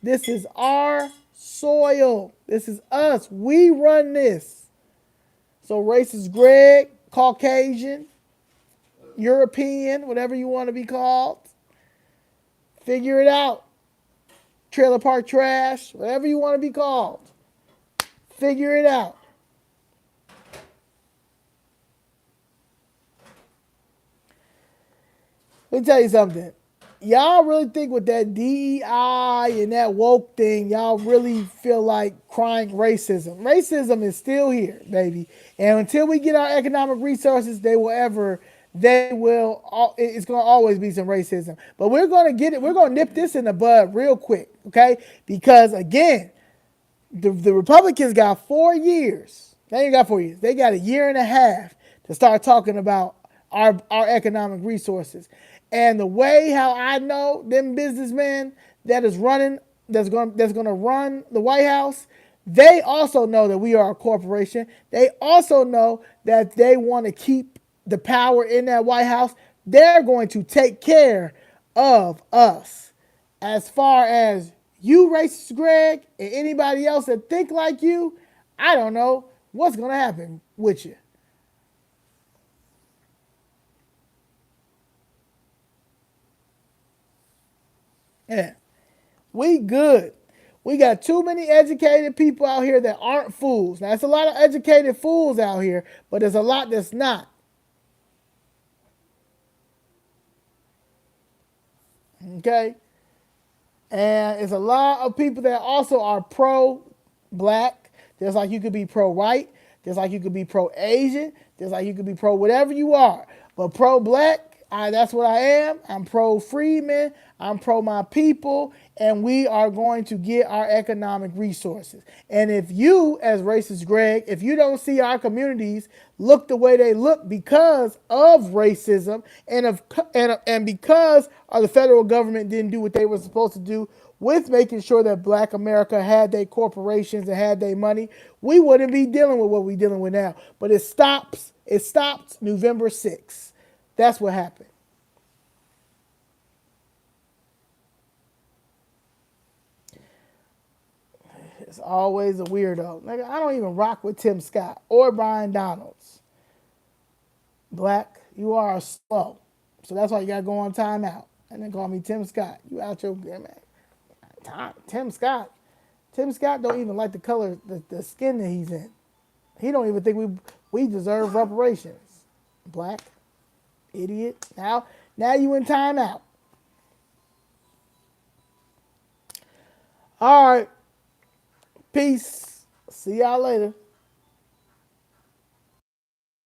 This is our soil. This is us. We run this. So racist Greg, Caucasian, European, whatever you want to be called, figure it out. Trailer park trash, whatever you want to be called, figure it out. Let me tell you something. Y'all really think with that DEI and that woke thing, y'all really feel like crying racism. Racism is still here, baby. And until we get our economic resources, it's going to always be some racism. But we're going to get it. We're going to nip this in the bud real quick, okay? Because, again, the Republicans got 4 years. They ain't got 4 years. They got a year and a half to start talking about our economic resources. And the way how I know them businessmen that's going to run the White House, they also know that we are a corporation. They also know that they want to keep the power in that White House. They're going to take care of us as far as You racist Greg and anybody else that think like you, I don't know what's going to happen with you. Yeah, we good. We got too many educated people out here that aren't fools. Now, there's a lot of educated fools out here, but there's a lot that's not. Okay? And it's a lot of people that also are pro-black. There's like you could be pro-white. There's like you could be pro-Asian. There's like you could be pro whatever you are. But pro-black, that's what I am. I'm pro-freedmen. I'm pro my people. And we are going to get our economic resources. And if you, as racist Greg, if you don't see our communities look the way they look because of racism and because the federal government didn't do what they were supposed to do with making sure that black America had their corporations and had their money, we wouldn't be dealing with what we're dealing with now. But it stopped November 6th. That's what happened. It's always a weirdo. Nigga, I don't even rock with Tim Scott or Brian Donalds. Black, you are slow. So that's why you got to go on timeout. And then call me Tim Scott. You out your man. Tim Scott. Tim Scott don't even like the color, the skin that he's in. He don't even think we deserve reparations. Black, idiot. Now you in timeout. All right. Peace. See y'all later.